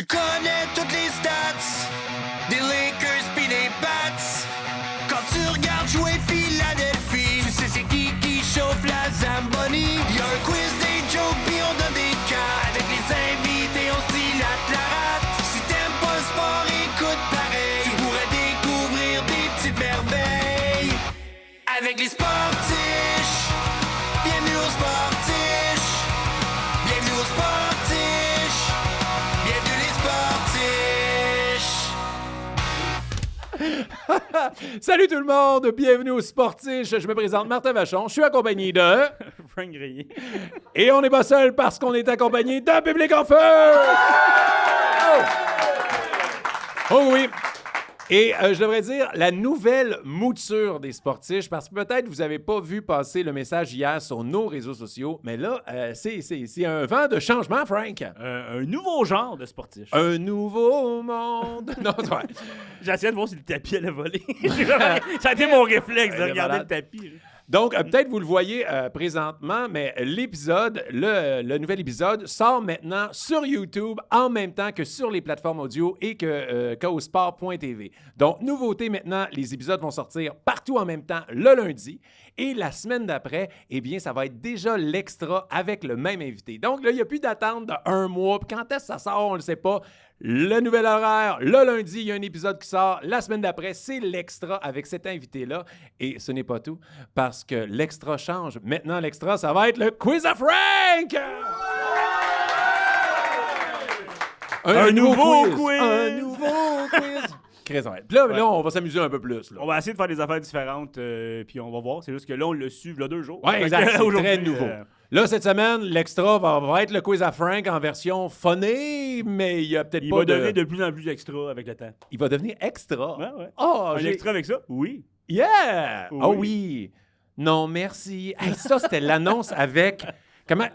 Tu connais toutes les stats des Lakers pis des Pats. Quand tu regardes jouer Philadelphie, tu sais c'est qui chauffe la Zamboni. Y'a un quiz, des jokes pis on donne des cas. Avec les invités on se dilate la rate. Si t'aimes pas le sport, écoute pareil. Tu pourrais découvrir des petites merveilles avec les sportiches. Bienvenue aux sportiches. Bienvenue aux sportiches. Bienvenue les sportiches. Salut tout le monde, bienvenue au Sportiche. Je me présente Martin Vachon, je suis accompagné de... Frank Grillet. Et on n'est pas seul parce qu'on est accompagné d'un public en feu! Oh oui! Et je devrais dire la nouvelle mouture des Sportiches, parce que peut-être vous n'avez pas vu passer le message hier sur nos réseaux sociaux, mais là, c'est un vent de changement, Frank. Un nouveau genre de sportif. Un nouveau monde. Non, c'est vrai. J'ai essayé de voir si le tapis allait voler. Ça a été mon réflexe de regarder le tapis. Donc, peut-être vous le voyez présentement, mais l'épisode, le nouvel épisode, sort maintenant sur YouTube en même temps que sur les plateformes audio et que sport.tv. Donc, nouveauté maintenant, les épisodes vont sortir partout en même temps le lundi. Et la semaine d'après, eh bien, ça va être déjà l'extra avec le même invité. Donc, là, il n'y a plus d'attente d'un mois. Puis quand est-ce que ça sort, on ne le sait pas. Le nouvel horaire, le lundi, il y a un épisode qui sort. La semaine d'après, c'est l'extra avec cet invité-là. Et ce n'est pas tout, parce que l'extra change. Maintenant, l'extra, ça va être le Quiz à Frank! Un nouveau quiz! Un nouveau quiz! Puis là, on va s'amuser un peu plus. Là. On va essayer de faire des affaires différentes, puis on va voir. C'est juste que là, on l'a su il y a 2 jours. Oui, exact. C'est Aujourd'hui, très nouveau. Là, cette semaine, l'extra va être le Quiz à Frank en version phonée, mais il y a peut-être il pas va devenir de plus en plus extra avec le temps. Il va devenir extra? Ouais. Oh, Un extra avec ça? Oui. Yeah! Oui. Oh oui! Non, merci. Hey, ça, c'était l'annonce avec... Comment?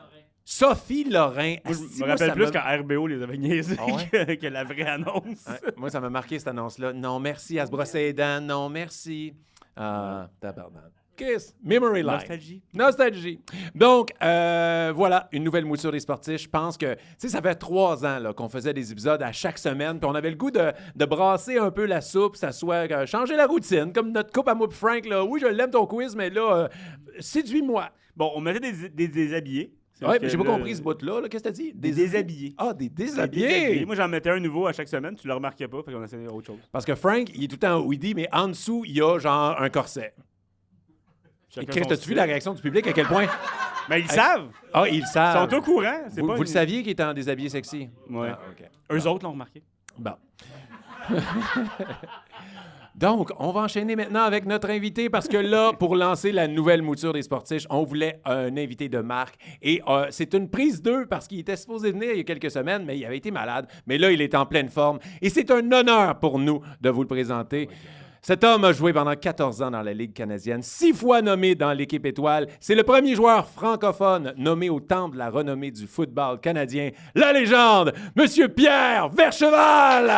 Sophie Lorrain. Moi, je me rappelle plus quand RBO les avait niaisés Ah que la vraie annonce. Ouais, moi, ça m'a marqué, cette annonce-là. Non, merci. À se brosser les dents. Non, merci. Tabarnak. Kiss. Memory line. Nostalgie. Donc, voilà, une nouvelle mouture des sportifs. Je pense que, tu sais, ça fait 3 ans là, qu'on faisait des épisodes à chaque semaine, puis on avait le goût de brasser un peu la soupe, ça soit changer la routine, comme notre coupe à moi et Frank, là. Oui, je l'aime ton quiz, mais là, séduis-moi. Bon, on mettait des déshabillés. Oui, mais j'ai pas compris ce bout-là. Qu'est-ce que t'as dit? Des déshabillés. Ah, des déshabillés! Moi, j'en mettais un nouveau à chaque semaine. Tu le remarquais pas, fait qu'on essayait autre chose. Parce que Frank, il est tout le temps weedy, mais en dessous, il y a genre un corset. Et Chris, t'as-tu vu la réaction du public? À quel point? Mais ils savent! Ah, ils le savent. Ils sont au courant. Vous le saviez qu'il était en déshabillé sexy? Oui. Ah, OK. Eux autres l'ont remarqué. Bon. Donc, on va enchaîner maintenant avec notre invité parce que là, pour lancer la nouvelle mouture des sportifs, on voulait un invité de marque. Et c'est une prise 2 parce qu'il était supposé venir il y a quelques semaines, mais il avait été malade. Mais là, il est en pleine forme. Et c'est un honneur pour nous de vous le présenter. Cet homme a joué pendant 14 ans dans la Ligue canadienne, 6 fois nommé dans l'équipe étoile. C'est le premier joueur francophone nommé au temple de la renommée du football canadien. La légende, Monsieur Pierre Vercheval!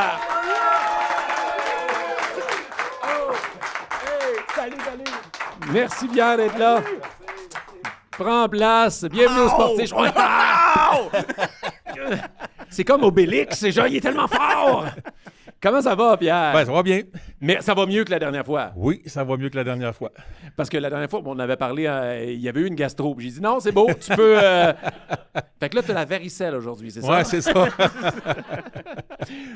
Salut! Merci Pierre d'être là. Prends place. Bienvenue au Sportif. C'est comme Obélix. C'est genre, il est tellement fort. Comment ça va, Pierre? Ben, ça va bien. Mais ça va mieux que la dernière fois. Oui, ça va mieux que la dernière fois. Parce que la dernière fois, on avait parlé, il y avait eu une gastro. J'ai dit non, c'est beau, tu peux. Fait que là, tu as la varicelle aujourd'hui, c'est ça? Ouais, c'est ça.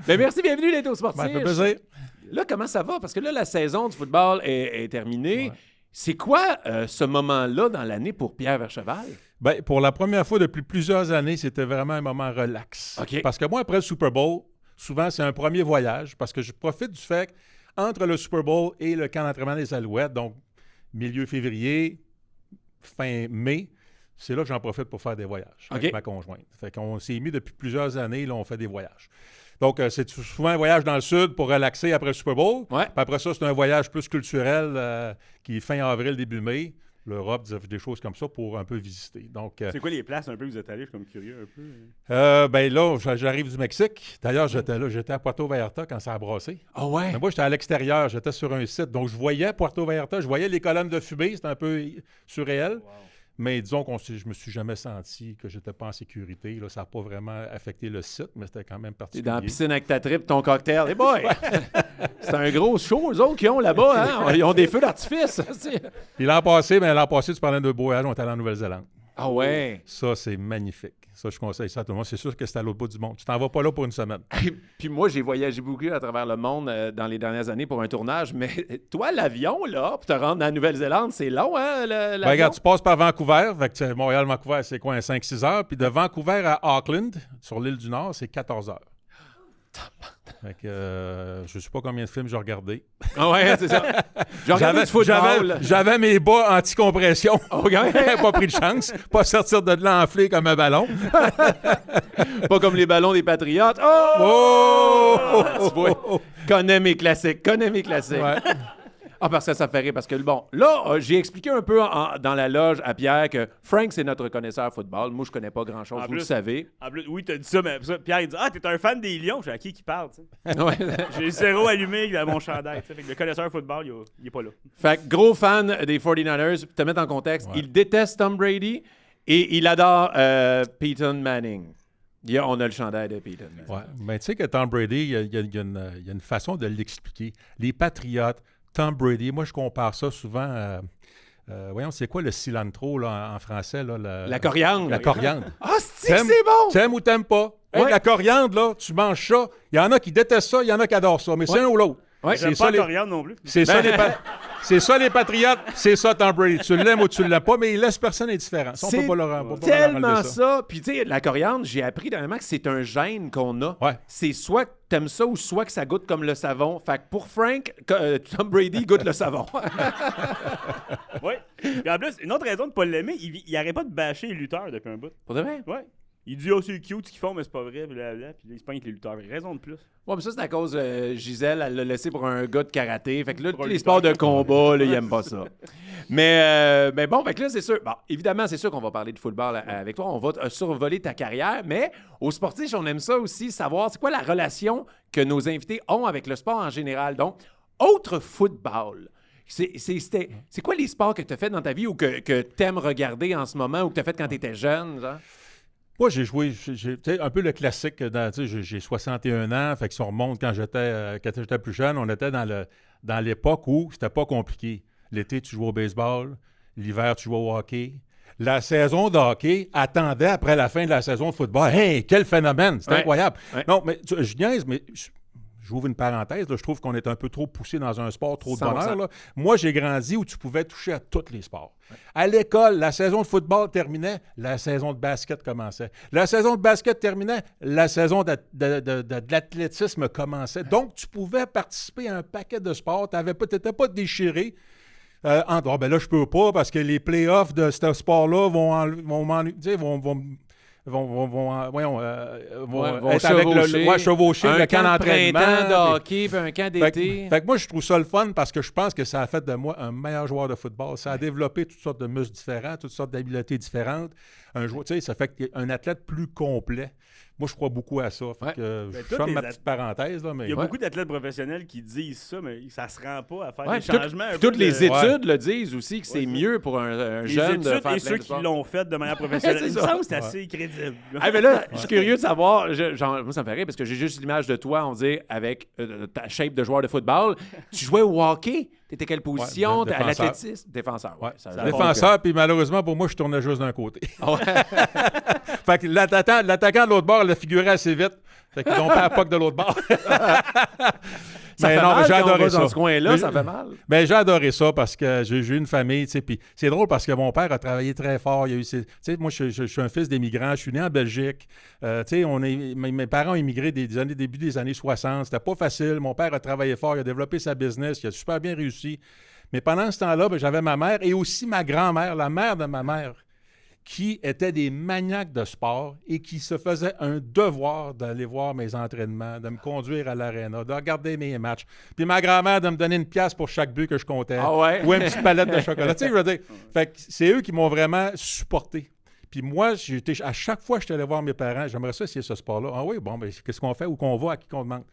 Ben, merci, bienvenue d'être au Sportif. Ben, ça fait plaisir. Là, comment ça va? Parce que là, la saison du football est terminée. Ouais. C'est quoi ce moment-là dans l'année pour Pierre Vercheval? Ben, pour la première fois depuis plusieurs années, c'était vraiment un moment relax. Okay. Parce que moi, après le Super Bowl, souvent, c'est un premier voyage parce que je profite du fait qu'entre le Super Bowl et le camp d'entraînement des Alouettes, donc milieu février, fin mai, c'est là que j'en profite pour faire des voyages avec ma conjointe. Fait qu'on s'est mis depuis plusieurs années, là, on fait des voyages. Donc, c'est souvent un voyage dans le sud pour relaxer après le Super Bowl. Ouais. Puis après ça, c'est un voyage plus culturel qui est fin avril, début mai. L'Europe, des choses comme ça pour un peu visiter. Donc, c'est quoi les places un peu que vous êtes allés? Je suis comme curieux un peu. Ben là, j'arrive du Mexique. D'ailleurs, j'étais à Puerto Vallarta quand ça a brassé. Ah ouais? Mais moi, j'étais à l'extérieur, j'étais sur un site. Donc, je voyais Puerto Vallarta, je voyais les colonnes de fumée, c'était un peu surréel. Wow. Mais disons je me suis jamais senti que j'étais pas en sécurité. Là. Ça n'a pas vraiment affecté le site, mais c'était quand même T'es particulier. dans la piscine avec ta trip, ton cocktail. Hey boy! C'est un gros show, eux autres, qu'ils ont là-bas. Hein? Ils ont des feux d'artifice. Puis l'an passé, tu parlais de beau voyage, on est allé en Nouvelle-Zélande. Ah ouais! Ça, c'est magnifique. Ça, je conseille ça à tout le monde. C'est sûr que c'est à l'autre bout du monde. Tu t'en vas pas là pour une semaine. Puis moi, j'ai voyagé beaucoup à travers le monde dans les dernières années pour un tournage. Mais toi, l'avion, là, pour te rendre en Nouvelle-Zélande, c'est long, hein? Ben, regarde, tu passes par Vancouver. Fait que Montréal-Vancouver, c'est quoi, 5-6 heures? Puis de Vancouver à Auckland, sur l'île du Nord, c'est 14 heures. Fait que je sais pas combien de films j'ai regardé. Ah ouais, c'est ça. J'ai regardé du football. J'avais mes bas anti-compression. OK. Pas pris de chance. Pas sortir de là enflé comme un ballon. Pas comme les ballons des Patriotes. Oh! Tu vois, connais mes classiques. Ouais. Ah, parce que ça fait rire. Parce que, bon, là, j'ai expliqué un peu dans la loge à Pierre que Frank, c'est notre connaisseur football. Moi, je connais pas grand-chose, vous le savez. En plus, oui, t'as dit ça, mais Pierre, il dit « Ah, t'es un fan des Lions. » Je suis à qui parle, tu sais. Ouais. J'ai zéro allumé dans mon chandail, tu sais. Fait que le connaisseur football, il est pas là. Fait que gros fan des 49ers. Pour te mettre en contexte, il déteste Tom Brady et il adore Peyton Manning. On a le chandail de Peyton Manning. Ouais. Mais tu sais que Tom Brady, il y a une façon de l'expliquer. Les Patriotes, Tom Brady, moi, je compare ça souvent voyons, c'est quoi le cilantro là, en français? Là, la coriandre. La coriandre. Ah, c'est bon! T'aimes ou t'aimes pas? Hey, Ouais. la coriandre, là, tu manges ça. Il y en a qui détestent ça, il y en a qui adorent ça. Mais c'est un ou l'autre. Ouais. J'aime C'est pas ça, la coriandre non plus. C'est ça, les Patriotes. C'est ça, Tom Brady. Tu l'aimes ou tu l'aimes pas, mais il laisse personne indifférent. Ça, on C'est peut pas leur tellement enlever ça. Puis, tu sais, la coriandre, j'ai appris dernièrement que c'est un gène qu'on a. Ouais. C'est soit que t'aimes ça ou soit que ça goûte comme le savon. Fait que pour Frank, Tom Brady goûte le savon. Oui. Puis en plus, une autre raison de pas l'aimer, il arrête pas de bâcher les lutteurs depuis un bout. Pour de vrai? Ouais. Il dit « Oh, c'est cute ce qu'ils font, mais c'est pas vrai. » Puis là, il se pogne avec les lutteurs. Raison de plus. Ouais, mais ça, c'est à cause Gisèle, elle l'a laissé pour un gars de karaté. Fait que là, Pour tous un les lutteur. sports de combat, là, il aime pas ça. Mais bon, fait que là, c'est sûr. Bon, évidemment, c'est sûr qu'on va parler de football avec toi. On va survoler ta carrière. Mais aux sportifs, on aime ça aussi, savoir c'est quoi la relation que nos invités ont avec le sport en général. Donc, autre football. C'est quoi les sports que tu as fait dans ta vie ou que tu aimes regarder en ce moment ou que tu as fait quand tu étais jeune? Genre? Moi, j'ai joué un peu le classique. J'ai 61 ans, fait que si on remonte quand j'étais plus jeune, on était dans l'époque où c'était pas compliqué. L'été, tu jouais au baseball. L'hiver, tu jouais au hockey. La saison de hockey attendait après la fin de la saison de football. Hey, quel phénomène! C'est incroyable. Ouais. Non, mais je niaise, mais j'ouvre une parenthèse. Là, je trouve qu'on est un peu trop poussé dans un sport, trop de 100%. bonheur. Là. Moi, j'ai grandi où tu pouvais toucher à tous les sports. À l'école, la saison de football terminait, la saison de basket commençait. La saison de basket terminait, la saison de l'athlétisme commençait. Donc, tu pouvais participer à un paquet de sports. Tu n'étais pas déchiré. Ben là, je peux pas parce que les playoffs de ce sport-là vont être avec chevaucher le camp d'entraînement. Un camp de hockey puis un camp d'été. Fait que moi, je trouve ça le fun parce que je pense que ça a fait de moi un meilleur joueur de football. Ça a développé toutes sortes de muscles différents, toutes sortes d'habiletés différentes. Ça fait un athlète plus complet. Moi, je crois beaucoup à ça. Fait que, je ferme ma petite parenthèse. Là, mais... Il y a beaucoup d'athlètes professionnels qui disent ça, mais ça se rend pas à faire Ouais, des changements. toutes les études le disent aussi que c'est mieux pour un les jeune de études faire et plein ceux de qui sports. l'ont fait de manière professionnelle. Il me ça. semble que c'est assez crédible. Ah, mais là, je suis curieux de savoir, moi ça me fait rire parce que j'ai juste l'image de toi, on dit, avec ta shape de joueur de football. Tu jouais au hockey? T'étais quelle position? Ouais, à l'athlétisme? Défenseur. Ouais. Ça défenseur, puis malheureusement, pour moi, je tournais juste d'un côté. Ouais. Fait que l'attaquant de l'autre bord l'a figuré assez vite. Fait qu'ils n'ont pas la POC de l'autre bord. Ça fait mal j'ai quand on adoré va ça. dans ce coin-là, ça fait mal. Mais j'ai adoré ça parce que j'ai eu une famille, tu sais, puis c'est drôle parce que mon père a travaillé très fort. Il y a eu, tu sais, moi, je suis un fils d'immigrants, je suis né en Belgique. Tu sais, mes parents ont immigré début des années 60. C'était pas facile. Mon père a travaillé fort, il a développé sa business, il a super bien réussi. Mais pendant ce temps-là, j'avais ma mère et aussi ma grand-mère, la mère de ma mère, qui étaient des maniaques de sport et qui se faisaient un devoir d'aller voir mes entraînements, de me conduire à l'aréna, de regarder mes matchs. Puis ma grand-mère de me donner une pièce pour chaque but que je comptais. Ah ouais? Ou une petite palette de chocolat. Tu sais, je veux dire, fait que c'est eux qui m'ont vraiment supporté. Puis moi, à chaque fois que je allé voir mes parents, j'aimerais ça essayer ce sport-là. Ah oui, bon, ben qu'est-ce qu'on fait, où qu'on va, à qui qu'on demande?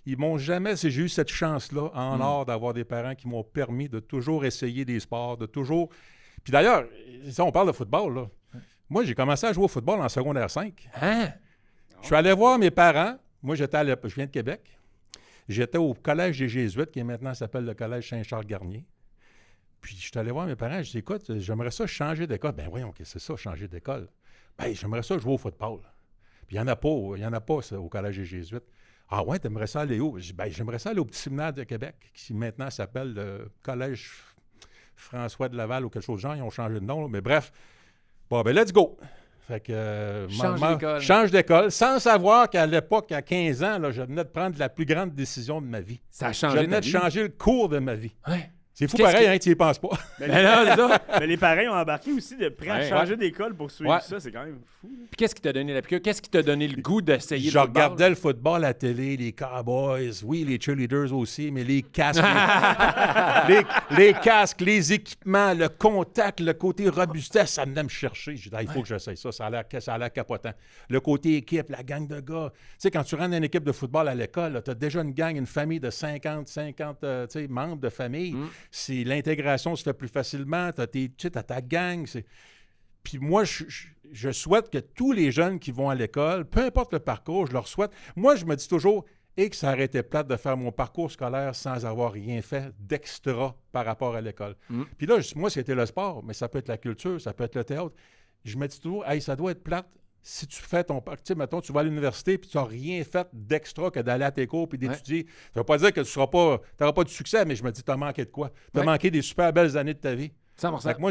Ils m'ont jamais, j'ai eu cette chance-là en or d'avoir des parents qui m'ont permis de toujours essayer des sports, de toujours... Puis d'ailleurs, si on parle de football, là. Moi, j'ai commencé à jouer au football en secondaire 5. Hein? Je suis allé voir mes parents. Moi, je viens de Québec. J'étais au Collège des Jésuites, qui maintenant s'appelle le Collège Saint-Charles-Garnier. Puis, je suis allé voir mes parents. Je dis, écoute, j'aimerais ça changer d'école. Ben voyons, qu'est-ce que c'est ça, changer d'école? Ben, j'aimerais ça jouer au football. Puis, il n'y en a pas ça, au Collège des Jésuites. Ah ouais, t'aimerais ça aller où? Je dis, ben, j'aimerais ça aller au Petit Séminaire de Québec, qui maintenant s'appelle le Collège François de Laval ou quelque chose de genre. Ils ont changé de nom, là. Mais bref. Bon, ben, let's go. Fait que, change d'école, sans savoir qu'à l'époque, à 15 ans, là, je venais de prendre la plus grande décision de ma vie. Ça a changé. Je venais de changer le cours de ma vie. Ouais. C'est fou pareil, hein, tu y penses pas. Mais, non, c'est ça. mais les parents ont embarqué aussi de prêt à changer d'école pour suivre ça. C'est quand même fou. Là. Puis qu'est-ce qui t'a donné la piqûre? Qu'est-ce qui t'a donné le goût d'essayer Je le football? regardais le football à la télé, les Cowboys, oui, les cheerleaders aussi, mais les casques, les casques, les équipements, le contact, le côté robustesse, ça venait me chercher. Je disais, il faut que j'essaye ça, ça a l'air capotant. Le côté équipe, la gang de gars. Tu sais, quand tu rentres dans une équipe de football à l'école, tu as déjà une gang, une famille de 50 membres de famille. C'est l'intégration se fait plus facilement. Tu as ta gang. Puis moi, je souhaite que tous les jeunes qui vont à l'école, peu importe le parcours, je leur souhaite. Moi, je me dis toujours, que ça aurait été plate de faire mon parcours scolaire sans avoir rien fait d'extra par rapport à l'école. Puis là, moi, c'était le sport, mais ça peut être la culture, ça peut être le théâtre. Je me dis toujours, ça doit être plate si tu fais ton parcours. Tu sais, mettons, tu vas à l'université puis tu n'as rien fait d'extra que d'aller à tes cours puis d'étudier. Ça ne veut pas dire que tu n'auras pas de succès, mais je me dis, tu as manqué de quoi? Tu as manqué des super belles années de ta vie. 100%. Fait que moi,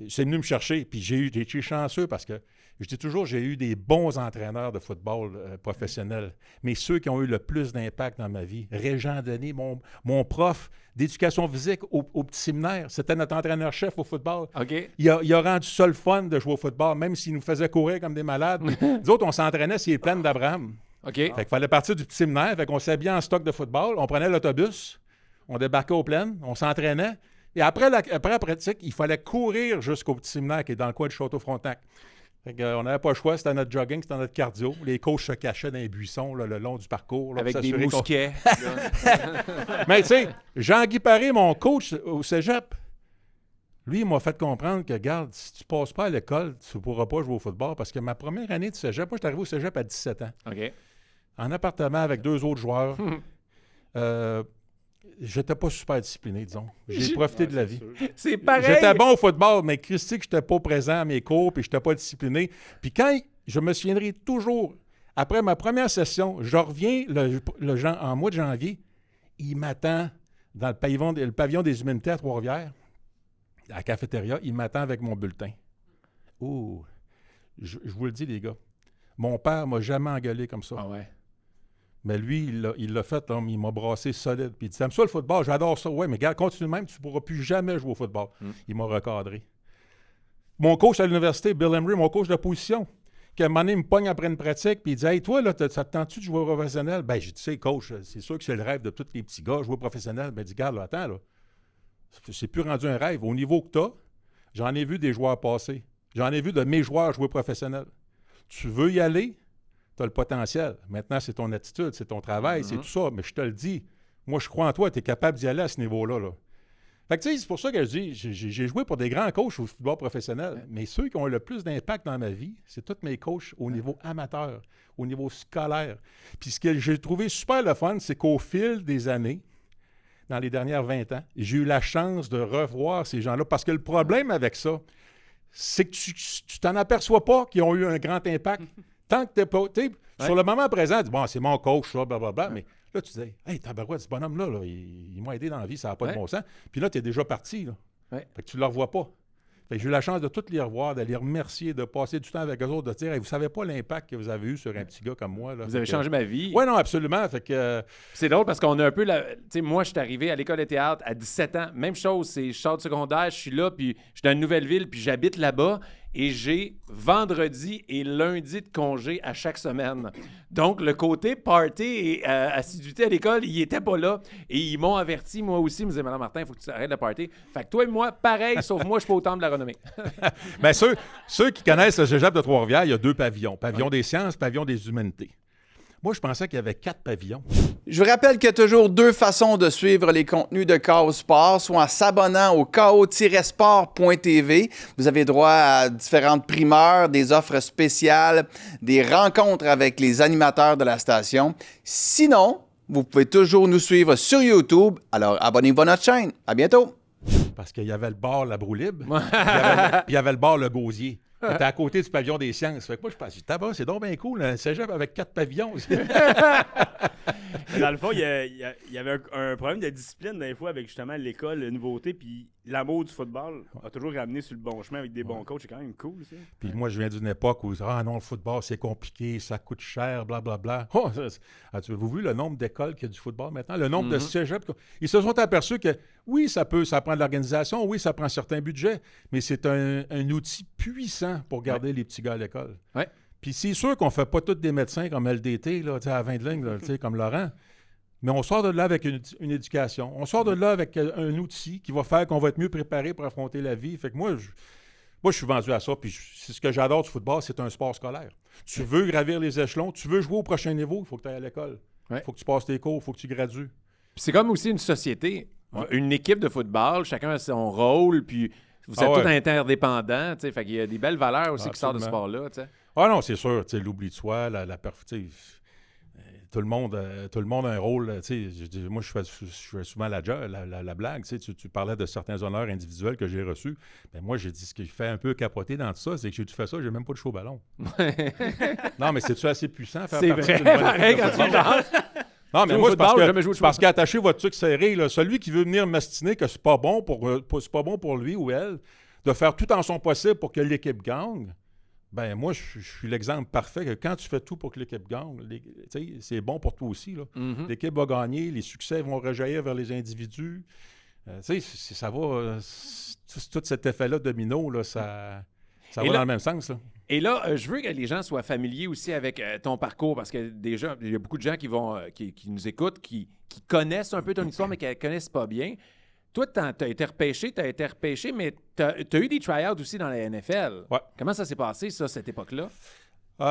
c'est venu me chercher. Puis j'ai été chanceux parce que je dis toujours, j'ai eu des bons entraîneurs de football professionnels. Mais ceux qui ont eu le plus d'impact dans ma vie, Régent Denis, mon prof d'éducation physique au petit séminaire, c'était notre entraîneur-chef au football. OK. Il a rendu ça le fun de jouer au football, même s'il nous faisait courir comme des malades. Nous autres, on s'entraînait sur les plaines d'Abraham. OK. Fait qu'il fallait partir du petit séminaire. Fait qu'on s'habillait en stock de football. On prenait l'autobus. On débarquait aux plaines. On s'entraînait. Et après la pratique, il fallait courir jusqu'au petit séminaire qui est dans le coin de Château-Frontenac. Fait qu'on n'avait pas le choix, c'était notre jogging, c'était notre cardio. Les coachs se cachaient dans les buissons là, le long du parcours. Là, avec des mousquets. Mais tu sais, Jean-Guy Paré, mon coach au cégep, lui, il m'a fait comprendre que, regarde, si tu ne passes pas à l'école, tu ne pourras pas jouer au football. Parce que ma première année de cégep, moi, je suis arrivé au cégep à 17 ans. OK. En appartement avec 2 autres joueurs. J'étais pas super discipliné, disons. J'ai profité de la vie. C'est pareil. J'étais bon au football, mais Christy, que je n'étais pas présent à mes cours, puis je n'étais pas discipliné. Puis quand, je me souviendrai toujours, après ma première session, je reviens en mois de janvier, il m'attend dans le pavillon des humanités à Trois-Rivières, à la cafétéria, il m'attend avec mon bulletin. Ouh, je vous le dis, les gars, mon père m'a jamais engueulé comme ça. Ah ouais. Mais lui, il l'a fait, là, il m'a brassé solide. Puis il dit, t'aimes ça le football? J'adore ça. Ouais, mais regarde, continue même, tu ne pourras plus jamais jouer au football. Il m'a recadré. Mon coach à l'université, Bill Emery, mon coach de position, qui à un moment donné, il me pogne après une pratique, puis il dit, hey, toi, là, ça te tente-tu de jouer professionnel? Ben, j'ai dit, tu sais, coach, c'est sûr que c'est le rêve de tous les petits gars, jouer professionnel. Ben, il dit, regarde, là, attends, là, c'est plus rendu un rêve. Au niveau que tu as, j'en ai vu des joueurs passer. J'en ai vu de mes joueurs jouer professionnel. Tu veux y aller? Tu as le potentiel. Maintenant, c'est ton attitude, c'est ton travail, c'est tout ça. Mais je te le dis, moi, je crois en toi, tu es capable d'y aller à ce niveau-là. Là. Fait que, tu sais, c'est pour ça que je dis, j'ai joué pour des grands coachs au football professionnel, mais ceux qui ont le plus d'impact dans ma vie, c'est tous mes coachs au niveau amateur, au niveau scolaire. Puis ce que j'ai trouvé super le fun, c'est qu'au fil des années, dans les dernières 20 ans, j'ai eu la chance de revoir ces gens-là. Parce que le problème avec ça, c'est que tu t'en aperçois pas qu'ils ont eu un grand impact. Tant que t'es pas. Sur le moment présent, tu dis, bon, c'est mon coach, ça, blablabla. Mais là, tu dis, hey, tabarouette, ce bonhomme-là, là, il m'a aidé dans la vie, ça n'a pas de bon sens. Puis là, tu es déjà parti. Là. Fait que tu ne le revois pas. Fait que j'ai eu la chance de tous les revoir, de les remercier, de passer du temps avec eux autres, de dire, hey, vous savez pas l'impact que vous avez eu sur un petit gars comme moi. Là. Vous avez changé ma vie. Oui, non, absolument. Fait que. C'est drôle parce qu'on a un peu tu sais, moi, je suis arrivé à l'école de théâtre à 17 ans. Même chose, je sors du secondaire, je suis là, puis je suis dans une nouvelle ville, puis j'habite là-bas. Et j'ai vendredi et lundi de congé à chaque semaine. Donc, le côté party et assiduité à l'école, il n'était pas là. Et ils m'ont averti, moi aussi, ils me disaient, Madame Martin, il faut que tu arrêtes le party. Fait que toi et moi, pareil, sauf moi, je suis pas au temple de la renommée. Bien, ceux qui connaissent le cégep de Trois-Rivières, il y a 2 pavillons. Pavillon des sciences, pavillon des humanités. Moi, je pensais qu'il y avait 4 pavillons. Je vous rappelle qu'il y a toujours 2 façons de suivre les contenus de KO Sport, soit en s'abonnant au ko-sport.tv. Vous avez droit à différentes primeurs, des offres spéciales, des rencontres avec les animateurs de la station. Sinon, vous pouvez toujours nous suivre sur YouTube. Alors, abonnez-vous à notre chaîne. À bientôt! Parce qu'il y avait le bar La Broue-Libre, puis il y avait le bar Le Gosier. C'était à côté du pavillon des sciences. Fait que moi, je pense, tabac, c'est donc bien cool, un cégep avec 4 pavillons. Dans le fond, il y avait un problème de discipline des fois avec justement l'école, la nouveauté, puis l'amour du football a toujours ramené sur le bon chemin avec des bons coachs. C'est quand même cool, ça. Puis moi, je viens d'une époque où, non, le football, c'est compliqué, ça coûte cher, blablabla. Oh, avez-vous vu le nombre d'écoles qu'il y a du football maintenant? Le nombre de cégeps? Ils se sont aperçus que, oui, ça prend de l'organisation, oui, ça prend certains budgets, mais c'est un outil puissant pour garder les petits gars à l'école. Ouais. Puis c'est sûr qu'on ne fait pas tous des médecins comme LDT, là, à 20 de ligne, là, comme Laurent. Mais on sort de là avec une éducation. On sort de là avec un outil qui va faire qu'on va être mieux préparé pour affronter la vie. Fait que moi, je suis vendu à ça. Puis c'est ce que j'adore du football, c'est un sport scolaire. Tu veux gravir les échelons, tu veux jouer au prochain niveau, il faut que tu ailles à l'école. Il faut que tu passes tes cours, il faut que tu gradues. Puis c'est comme aussi une société. Une équipe de football, chacun a son rôle, puis vous êtes tous interdépendants. Fait qu'il y a des belles valeurs aussi qui sortent de ce sport-là. T'sais. Ah non, c'est sûr. L'oubli de soi, tout le monde a un rôle. Moi, je fais souvent la blague. Tu parlais de certains honneurs individuels que j'ai reçus. Ben, moi, j'ai dit ce qui fait un peu capoter dans tout ça, c'est que j'ai fait ça, j'ai même pas de chaud ballon. Non, mais c'est-tu assez puissant à faire c'est partie vrai, d'une bonne pareil, équipe de quand tu football? Non, mais moi, c'est parce qu'attacher votre truc serré, là, celui qui veut venir m'astiner que c'est pas bon pour lui ou elle, de faire tout en son possible pour que l'équipe gagne, ben moi, je suis l'exemple parfait que quand tu fais tout pour que l'équipe gagne, c'est bon pour toi aussi. Là. Mm-hmm. L'équipe va gagner, les succès vont rejaillir vers les individus. Ça va... tout cet effet-là domino, là, ça va dans le même sens. Là. Et là, je veux que les gens soient familiers aussi avec ton parcours, parce que déjà, il y a beaucoup de gens qui nous écoutent, qui connaissent un peu ton histoire, mais qui ne la connaissent pas bien. Toi, tu as été repêché, mais tu as eu des try-outs aussi dans la NFL. Ouais. Comment ça s'est passé, ça, cette époque-là?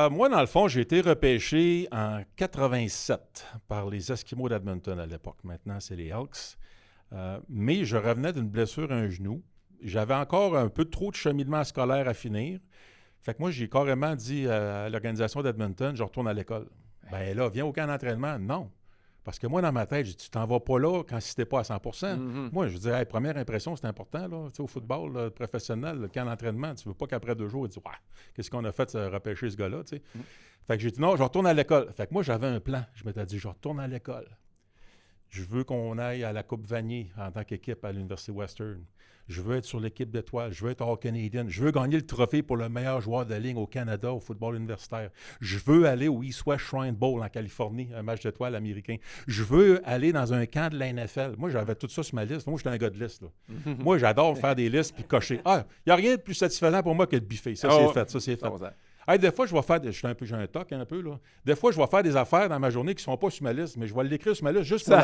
Moi, dans le fond, j'ai été repêché en 87 par les Esquimaux d'Edmonton à l'époque. Maintenant, c'est les Elks. Mais je revenais d'une blessure à un genou. J'avais encore un peu trop de cheminement scolaire à finir. Fait que moi, j'ai carrément dit à l'organisation d'Edmonton, je retourne à l'école. Ben là, viens au camp d'entraînement. Non. Parce que moi, dans ma tête, j'ai dit, tu t'en vas pas là quand si t'es pas à 100 %. Moi, je dirais, première impression, c'est important, là. Tu sais, au football là, professionnel, le camp d'entraînement, tu veux pas qu'après 2 jours, tu dis, qu'est-ce qu'on a fait de repêcher ce gars-là, tu sais. Fait que j'ai dit, non, je retourne à l'école. Fait que moi, j'avais un plan. Je m'étais dit, je retourne à l'école. Je veux qu'on aille à la Coupe Vanier en tant qu'équipe à l'Université Western. Je veux être sur l'équipe d'étoiles. Je veux être All-Canadian. Je veux gagner le trophée pour le meilleur joueur de ligne au Canada au football universitaire. Je veux aller au East West Shrine Bowl en Californie, un match d'étoiles américain. Je veux aller dans un camp de la NFL. Moi, j'avais tout ça sur ma liste. Moi, j'étais un gars de liste. Là. Moi, j'adore faire des listes puis cocher. Il n'y a rien de plus satisfaisant pour moi que de biffer. Ça, c'est fait. Hey, des fois, je vais faire... J'ai un toc un peu, là. Des fois, je vais faire des affaires dans ma journée qui ne sont pas sur ma liste, mais je vais l'écrire sur ma liste juste pour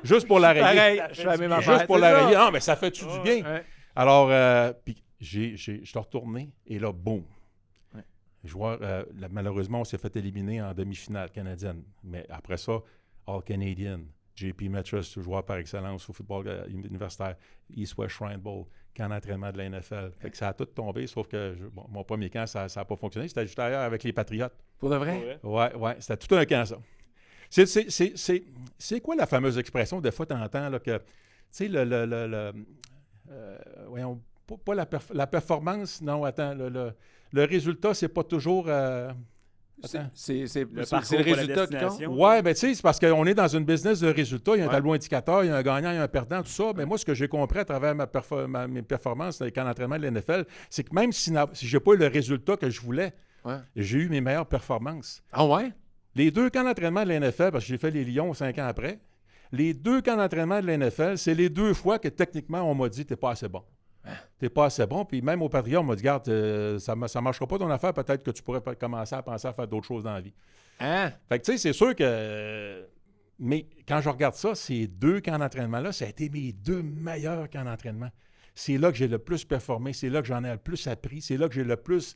juste pour la rayer. Pareil, je fais la même affaire. Juste pour la rayer. Non, mais ça fait-tu du bien? Ouais. Alors, puis je suis retourné et là, boum. Ouais. Malheureusement, on s'est fait éliminer en demi-finale canadienne. Mais après ça, All-Canadian, JP Metras, joueur par excellence au football universitaire, East West Shrine Bowl, camp d'entraînement de la NFL. Fait que ça a tout tombé, sauf que mon premier camp, ça n'a pas fonctionné. C'était juste ailleurs avec les Patriotes. Pour de vrai? Ouais. C'était tout un camp, ça. C'est quoi la fameuse expression, des fois, tu entends là, que, tu sais, voyons, pas la performance, non, attends, le résultat, c'est pas toujours... C'est le résultat qui compte? Oui, bien, tu sais, c'est parce qu'on est dans une business de résultats. Il y a un tableau indicateur, il y a un gagnant, il y a un perdant, tout ça. Mais moi, ce que j'ai compris à travers mes performances dans les camps d'entraînement de la NFL, c'est que même si je n'ai pas eu le résultat que je voulais, j'ai eu mes meilleures performances. Ah ouais? Les 2 camps d'entraînement de la NFL, parce que j'ai fait les Lions 5 ans après, les 2 camps d'entraînement de la NFL, c'est les 2 fois que techniquement, on m'a dit « t'es pas assez bon ». T'es pas assez bon. Puis même au Patriote, on m'a dit, regarde, ça ne marchera pas ton affaire. Peut-être que tu pourrais commencer à penser à faire d'autres choses dans la vie. Hein? Fait que tu sais, c'est sûr que... mais quand je regarde ça, ces 2 camps d'entraînement-là, ça a été mes 2 meilleurs camps d'entraînement. C'est là que j'ai le plus performé. C'est là que j'en ai le plus appris. C'est là que j'ai le plus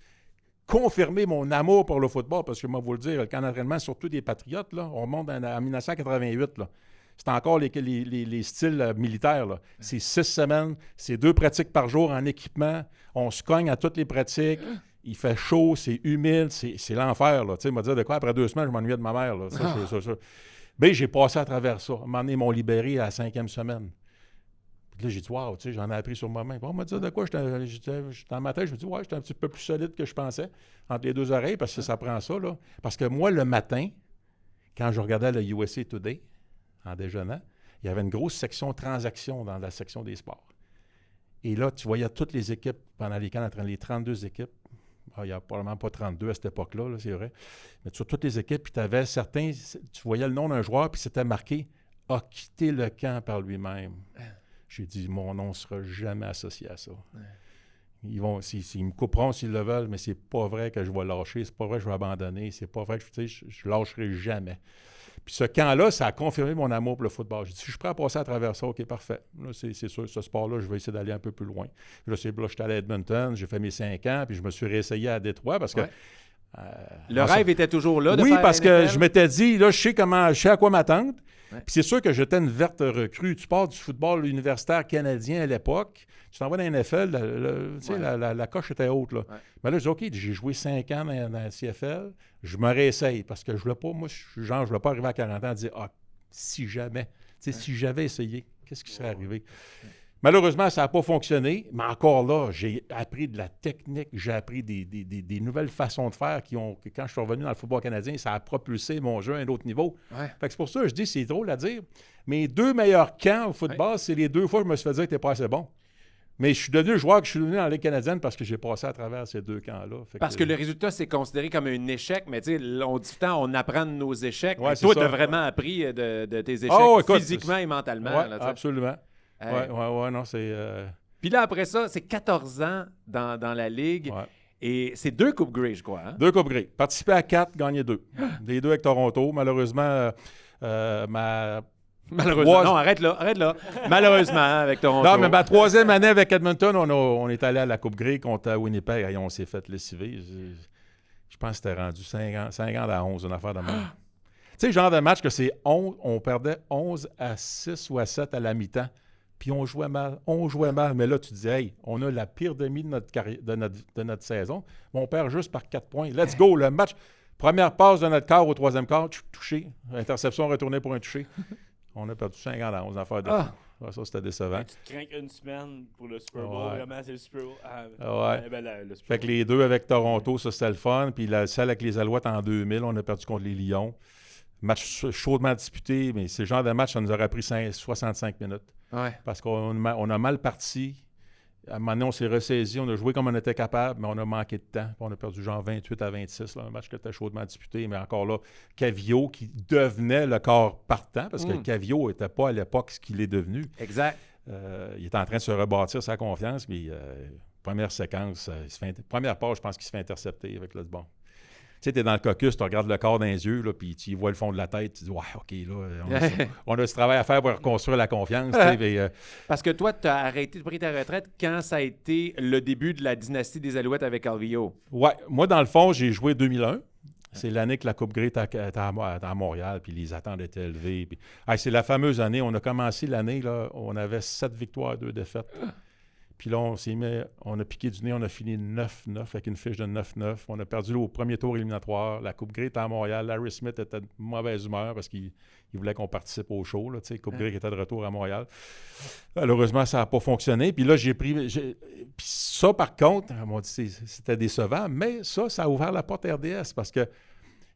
confirmé mon amour pour le football, parce que moi, vous le dire, le camp d'entraînement, surtout des Patriotes, là, on remonte en 1988, là. C'est encore les styles militaires, là. C'est 6 semaines, c'est 2 pratiques par jour en équipement, on se cogne à toutes les pratiques, il fait chaud, c'est humide, c'est l'enfer, là. Tu sais, il m'a dit de quoi, après 2 semaines, je m'ennuyais de ma mère, là. Ça. Ben, j'ai passé à travers ça. À un moment donné, ils m'ont libéré à la 5e semaine. Puis là, j'ai dit, waouh, tu sais, j'en ai appris sur moi-même. On m'a dit de quoi? Dans ma tête, je me dis, ouais, j'étais un petit peu plus solide que je pensais, entre les 2 oreilles, parce que ça prend ça, là. Parce que moi, le matin, quand je regardais le USA Today, en déjeunant, il y avait une grosse section transactions dans la section des sports. Et là, tu voyais toutes les équipes pendant les camps d'entraînement, les 32 équipes. Il n'y a probablement pas 32 à cette époque-là, là, c'est vrai. Mais sur toutes les équipes, puis tu avais certains, tu voyais le nom d'un joueur, puis c'était marqué « a quitté le camp par lui-même ». J'ai dit, mon nom ne sera jamais associé à ça. Ils me couperont s'ils le veulent, mais c'est pas vrai que je vais lâcher, c'est pas vrai que je vais abandonner, c'est pas vrai que je lâcherai jamais. Puis ce camp-là, ça a confirmé mon amour pour le football. J'ai dit, si je suis prêt à passer à travers ça, OK, parfait. Là, c'est sûr, ce sport-là, je vais essayer d'aller un peu plus loin. Là, j'étais allé à Edmonton, j'ai fait mes 5 ans, puis je me suis réessayé à Détroit parce que... Le rêve était toujours là de oui, faire parce NFL? que je m'étais dit, là, je sais à quoi m'attendre. Puis c'est sûr que j'étais une verte recrue. Tu pars du football universitaire canadien à l'époque, tu t'en vas dans la NFL, la coche était haute. Là. Mais là, je dis, OK, j'ai joué 5 ans dans la CFL, je me réessaye parce que je voulais pas, moi, je voulais pas arriver à 40 ans et dire, si jamais, si j'avais essayé, qu'est-ce qui serait arrivé? Malheureusement, ça n'a pas fonctionné, mais encore là, j'ai appris de la technique, j'ai appris des nouvelles façons de faire que quand je suis revenu dans le football canadien, ça a propulsé mon jeu à un autre niveau. Fait que c'est pour ça que je dis, c'est drôle à dire, mes 2 meilleurs camps au football, c'est les 2 fois que je me suis fait dire que t'es pas assez bon. Mais je suis devenu le joueur que je suis devenu dans la Ligue canadienne parce que j'ai passé à travers ces 2 camps-là. Parce que le résultat, c'est considéré comme un échec, mais tu sais, on dit tout le temps, on apprend de nos échecs. Ouais, toi, tu ça. as vraiment appris de tes échecs physiquement et mentalement. Oui, là, absolument. Oui, non, c'est... Puis là, après ça, c'est 14 ans dans la Ligue. Ouais. Et c'est 2 Coupes Grey, je crois. Hein? 2 Coupes Grey. Participé à 4, gagné 2. Les 2 avec Toronto. Malheureusement, Malheureusement. Non, arrête là. Malheureusement, avec Toronto. Non, mais ma 3e année avec Edmonton, on est allé à la Coupe Grey contre Winnipeg et on s'est fait lessiver. Je pense que c'était rendu 50 à 11, une affaire de même. Tu sais, le genre de match que c'est 11, on perdait 11 à 6 ou à 7 à la mi-temps. Puis on jouait mal. Mais là, tu dis, hey, on a la pire demi de notre saison, mais on perd juste par 4 points. Let's go, le match. Première passe de notre quart au 3e quart, touché. Interception retournée pour un touché. On a perdu 50 à 11, affaire de fou. Ça, c'était décevant. Tu te crains une semaine pour le Super Bowl. Vraiment, c'est le Super Bowl. Le Super Bowl. Que les 2 avec Toronto, ça, c'était le fun. Puis celle avec les Alouettes en 2000, on a perdu contre les Lions. Match chaudement disputé, mais ce genre de match, ça nous aurait pris 65 minutes. Parce qu'on a mal parti. À un moment donné, on s'est ressaisi, on a joué comme on était capable, mais on a manqué de temps. On a perdu genre 28 à 26, là, un match qui était chaudement disputé. Mais encore là, Cavio qui devenait le corps partant, parce que Cavio n'était pas à l'époque ce qu'il est devenu. Exact. Il est en train de se rebâtir sa confiance, mais première séquence, première page, je pense qu'il se fait intercepter avec le bon. Tu sais, tu es dans le caucus, tu regardes le corps dans les yeux, là, puis tu vois le fond de la tête, tu dis « Ouais, OK, là, on a ce travail à faire pour reconstruire la confiance. » Parce que toi, tu as arrêté de prendre ta retraite quand ça a été le début de la dynastie des Alouettes avec Calvillo. Oui. Moi, dans le fond, j'ai joué 2001. C'est l'année que la Coupe Grey était à Montréal, puis les attentes étaient élevées. Puis... c'est la fameuse année. On a commencé l'année, là, on avait 7 victoires, 2 défaites. Puis là, on a piqué du nez, on a fini 9-9 avec une fiche de 9-9. On a perdu au premier tour éliminatoire. La Coupe Grey était à Montréal. Larry Smith était de mauvaise humeur parce qu'il voulait qu'on participe au show. Là, Coupe Grey qui était de retour à Montréal. Malheureusement, ça n'a pas fonctionné. Puis là, Puis ça, par contre, on m'a dit c'était décevant, mais ça a ouvert la porte à RDS parce que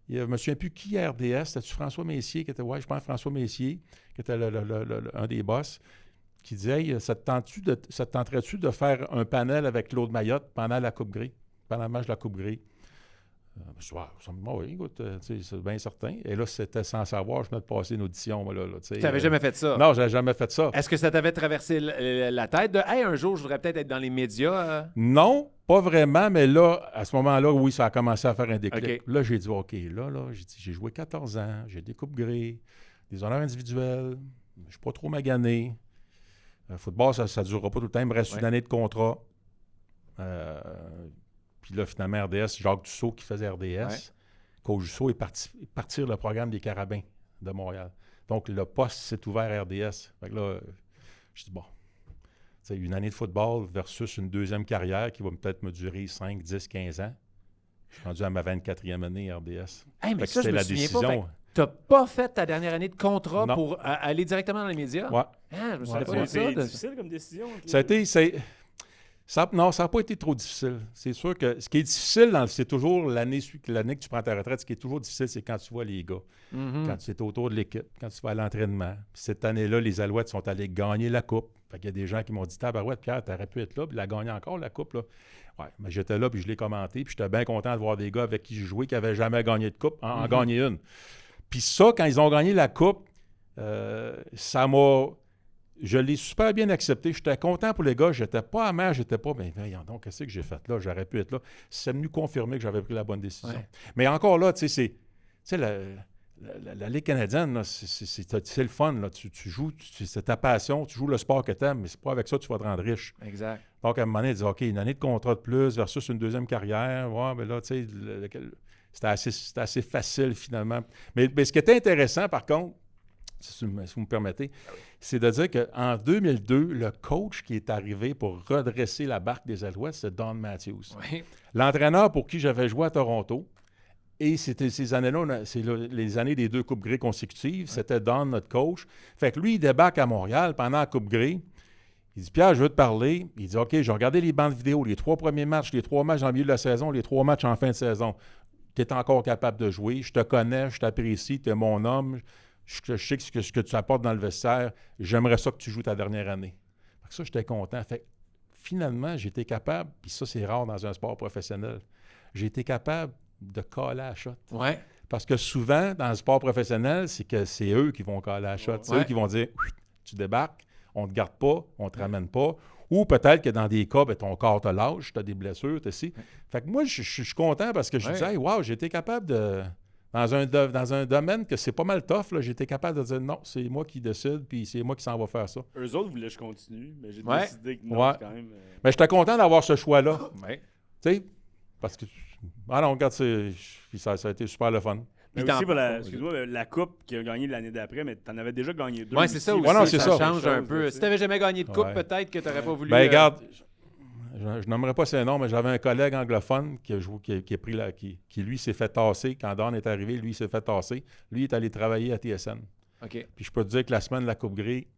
je ne me souviens plus qui à RDS. C'était-tu François Messier qui était... Oui, je pense François Messier, qui était un des boss, qui disait hey, ça te tenterait-tu de faire un panel avec Claude Mayotte pendant la Coupe Grey, pendant le match de la Coupe Grey? Oui, écoute, c'est bien certain. Et là, c'était sans savoir, je venais de passer une audition. Tu n'avais jamais fait ça? Non, je n'avais jamais fait ça. Est-ce que ça t'avait traversé la tête de hey, un jour, je voudrais peut-être être dans les médias? Non, pas vraiment, mais là, à ce moment-là, oui, ça a commencé à faire un déclic. Okay. Là, j'ai dit, OK, j'ai joué 14 ans, j'ai des Coupes Grey, des honneurs individuels, je ne suis pas trop magané. Le football, ça ne durera pas tout le temps. Il me reste une année de contrat. Puis là, finalement, RDS, Jacques Dussault qui faisait RDS, Coach Dussault est partir le programme des Carabins de Montréal. Donc, le poste s'est ouvert à RDS. Fait que là, je dis, bon, c'est une année de football versus une deuxième carrière qui va peut-être me durer 5, 10, 15 ans. Je suis rendu à ma 24e année RDS. Hey, mais Fait que ça, je c'était me la souviens décision. pas. T'as pas fait ta dernière année de contrat Non. pour aller directement dans les médias? Ouais. Ah, je me souviens Ouais, pas de C'est ça. difficile comme décision. Ça a été. Non, ça n'a pas été trop difficile. C'est sûr que ce qui est difficile, c'est toujours l'année que tu prends ta retraite. Ce qui est toujours difficile, c'est quand tu vois les gars, quand tu es autour de l'équipe, quand tu vas à l'entraînement. Puis cette année-là, les Alouettes sont allés gagner la Coupe. Fait qu'il y a des gens qui m'ont dit « Tabarouette, Pierre, t'aurais pu être là, puis il a gagné encore la Coupe. » là. Ouais, mais j'étais là, puis je l'ai commenté, puis j'étais bien content de voir des gars avec qui j'ai joué qui n'avaient jamais gagné de Coupe, en gagner une. Puis ça, quand ils ont gagné la Coupe, ça m'a... Je l'ai super bien accepté. J'étais content pour les gars. J'étais pas amer, j'étais pas, mais voyons donc, qu'est-ce que j'ai fait là? J'aurais pu être là. C'est venu confirmer que j'avais pris la bonne décision. Ouais. Mais encore là, tu sais, la Ligue canadienne, là, c'est le fun. Là. Tu joues, c'est ta passion, tu joues le sport que tu aimes, mais c'est pas avec ça que tu vas te rendre riche. Exact. Donc, à un moment donné, ils disent, OK, une année de contrat de plus versus une deuxième carrière. Ouais, mais là, tu sais, c'était assez facile finalement. Mais ce qui était intéressant, par contre, si vous me permettez, c'est de dire qu'en 2002, le coach qui est arrivé pour redresser la barque des Alouettes, c'est Don Matthews. Oui. L'entraîneur pour qui j'avais joué à Toronto, et c'était ces années-là, c'est les années des 2 Coupes Grey consécutives, c'était Don, notre coach. Fait que lui, il débarque à Montréal pendant la Coupe Grey. Il dit, Pierre, je veux te parler. Il dit, OK, j'ai regardé les bandes vidéo, les 3 premiers matchs, les 3 matchs dans le milieu de la saison, les 3 matchs en fin de saison. Tu es encore capable de jouer, je te connais, je t'apprécie, tu es mon homme. Je sais ce que tu apportes dans le vestiaire. J'aimerais ça que tu joues ta dernière année. Fait que ça, j'étais content. Fait que, finalement, j'ai été capable, puis ça, c'est rare dans un sport professionnel, j'ai été capable de caller à la shot. Ouais. Parce que souvent, dans le sport professionnel, c'est que c'est eux qui vont caller à la shot. C'est eux qui vont dire « Tu débarques, on ne te garde pas, on ne te ramène pas. » Ou peut-être que dans des cas, ben, ton corps te lâche, tu as des blessures, tu sais. Fait que moi, je suis content parce que je disais « Hey, wow, j'ai été capable de... » Dans un domaine que c'est pas mal tough, j'ai été capable de dire non, c'est moi qui décide, puis c'est moi qui s'en va faire ça. Eux autres voulaient que je continue, mais j'ai Ouais. décidé que non, quand même. Mais j'étais content d'avoir ce choix-là. Ouais. Tu sais, parce que. Ah non, regarde, ça a été super le fun. Mais aussi pour excuse-moi, la coupe qu'il a gagnée l'année d'après, mais t'en avais déjà gagné 2. Oui, c'est ça aussi. Ouais, non, c'est ça. Change un peu. Si t'avais jamais gagné de coupe, Ouais. peut-être que t'aurais pas voulu... Ben, regarde, je nommerai pas ses noms, mais j'avais un collègue anglophone qui lui, s'est fait tasser. Quand Don est arrivé, lui, il s'est fait tasser. Lui, il est allé travailler à TSN. OK. Puis je peux te dire que la semaine de la Coupe Grey,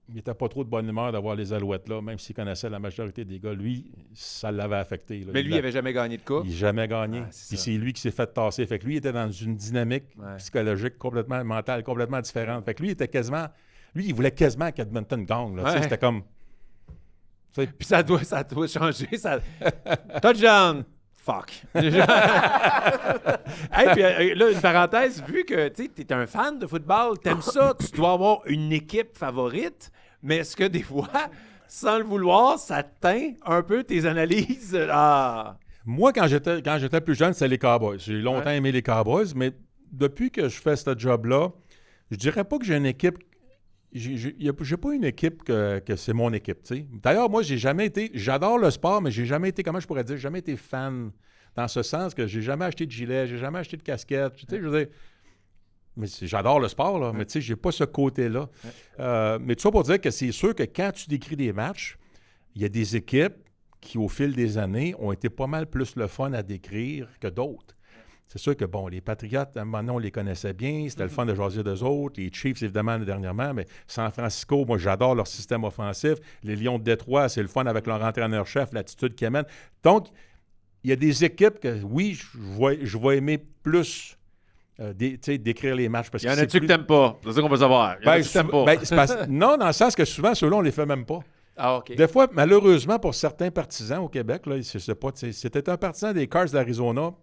il n'était pas trop de bonne humeur d'avoir les Alouettes là, même s'il connaissait la majorité des gars. Lui, ça l'avait affecté. Là. Mais lui, il n'avait jamais gagné de coupe. Il n'a jamais gagné. Ah, c'est Puis ça. c'est lui qui s'est fait tasser. Fait que lui, il était dans une dynamique psychologique complètement, mentale, complètement différente. Fait que lui, il voulait quasiment qu'Edmonton gagne. Là. Tu sais, Ouais. C'était comme... Puis ça doit changer. Touchdown! Fuck. Hey, puis là, une parenthèse, vu que tu es un fan de football, t'aimes ça, tu dois avoir une équipe favorite, mais est-ce que des fois, sans le vouloir, ça teint un peu tes analyses? Ah. Moi, quand j'étais plus jeune, c'était les Cowboys. J'ai longtemps aimé les Cowboys, mais depuis que je fais ce job-là, je dirais pas que j'ai une équipe... J'ai pas une équipe que c'est mon équipe, tu sais. D'ailleurs, moi, j'ai jamais été... J'adore le sport, mais j'ai jamais été, comment je pourrais dire, jamais été fan. Dans ce sens que j'ai jamais acheté de gilet, j'ai jamais acheté de casquette. Tu sais, je veux dire... Mais j'adore le sport, là, mais tu sais, j'ai pas ce côté-là. Mais tout ça pour dire que c'est sûr que quand tu décris des matchs, il y a des équipes qui, au fil des années, ont été pas mal plus le fun à décrire que d'autres. C'est sûr que, bon, les Patriots, à un moment donné, on les connaissait bien. C'était le fun de jaser d'eux autres. Les Chiefs, évidemment, dernièrement. Mais San Francisco, moi, j'adore leur système offensif. Les Lions de Détroit, c'est le fun avec leur entraîneur-chef, l'attitude qu'ils amènent. Donc, il y a des équipes que, oui, je vais aimer plus décrire les matchs. Parce Il y en que a-tu que t'aimes pas? C'est ça qu'on va savoir. Il y en a-tu que t'aimes pas? Non, dans le sens que souvent, ceux-là, on les fait même pas. Ah, OK. Des fois, malheureusement, pour certains partisans au Québec, là, c'était un partisan des Cards d'Arizona.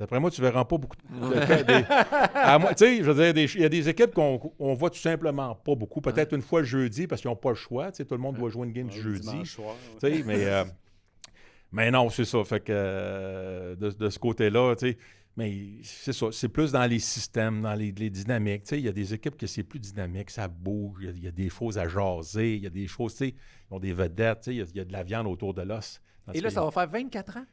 D'après moi, tu ne verras pas beaucoup de cas. Tu sais, je veux dire, il y a des équipes qu'on voit tout simplement pas beaucoup. Peut-être une fois le jeudi, parce qu'ils n'ont pas le choix. Tu sais, tout le monde doit jouer une game du jeudi. Soir, Tu sais, mais non, c'est ça. Fait que de ce côté-là, tu sais, mais c'est ça. C'est plus dans les systèmes, dans les dynamiques. Tu sais, il y a des équipes que c'est plus dynamique, ça bouge, il y a des choses à jaser, il y a des choses, tu sais, ils ont des vedettes, tu sais, il y a de la viande autour de l'os. Et là, ça va faire 24 ans?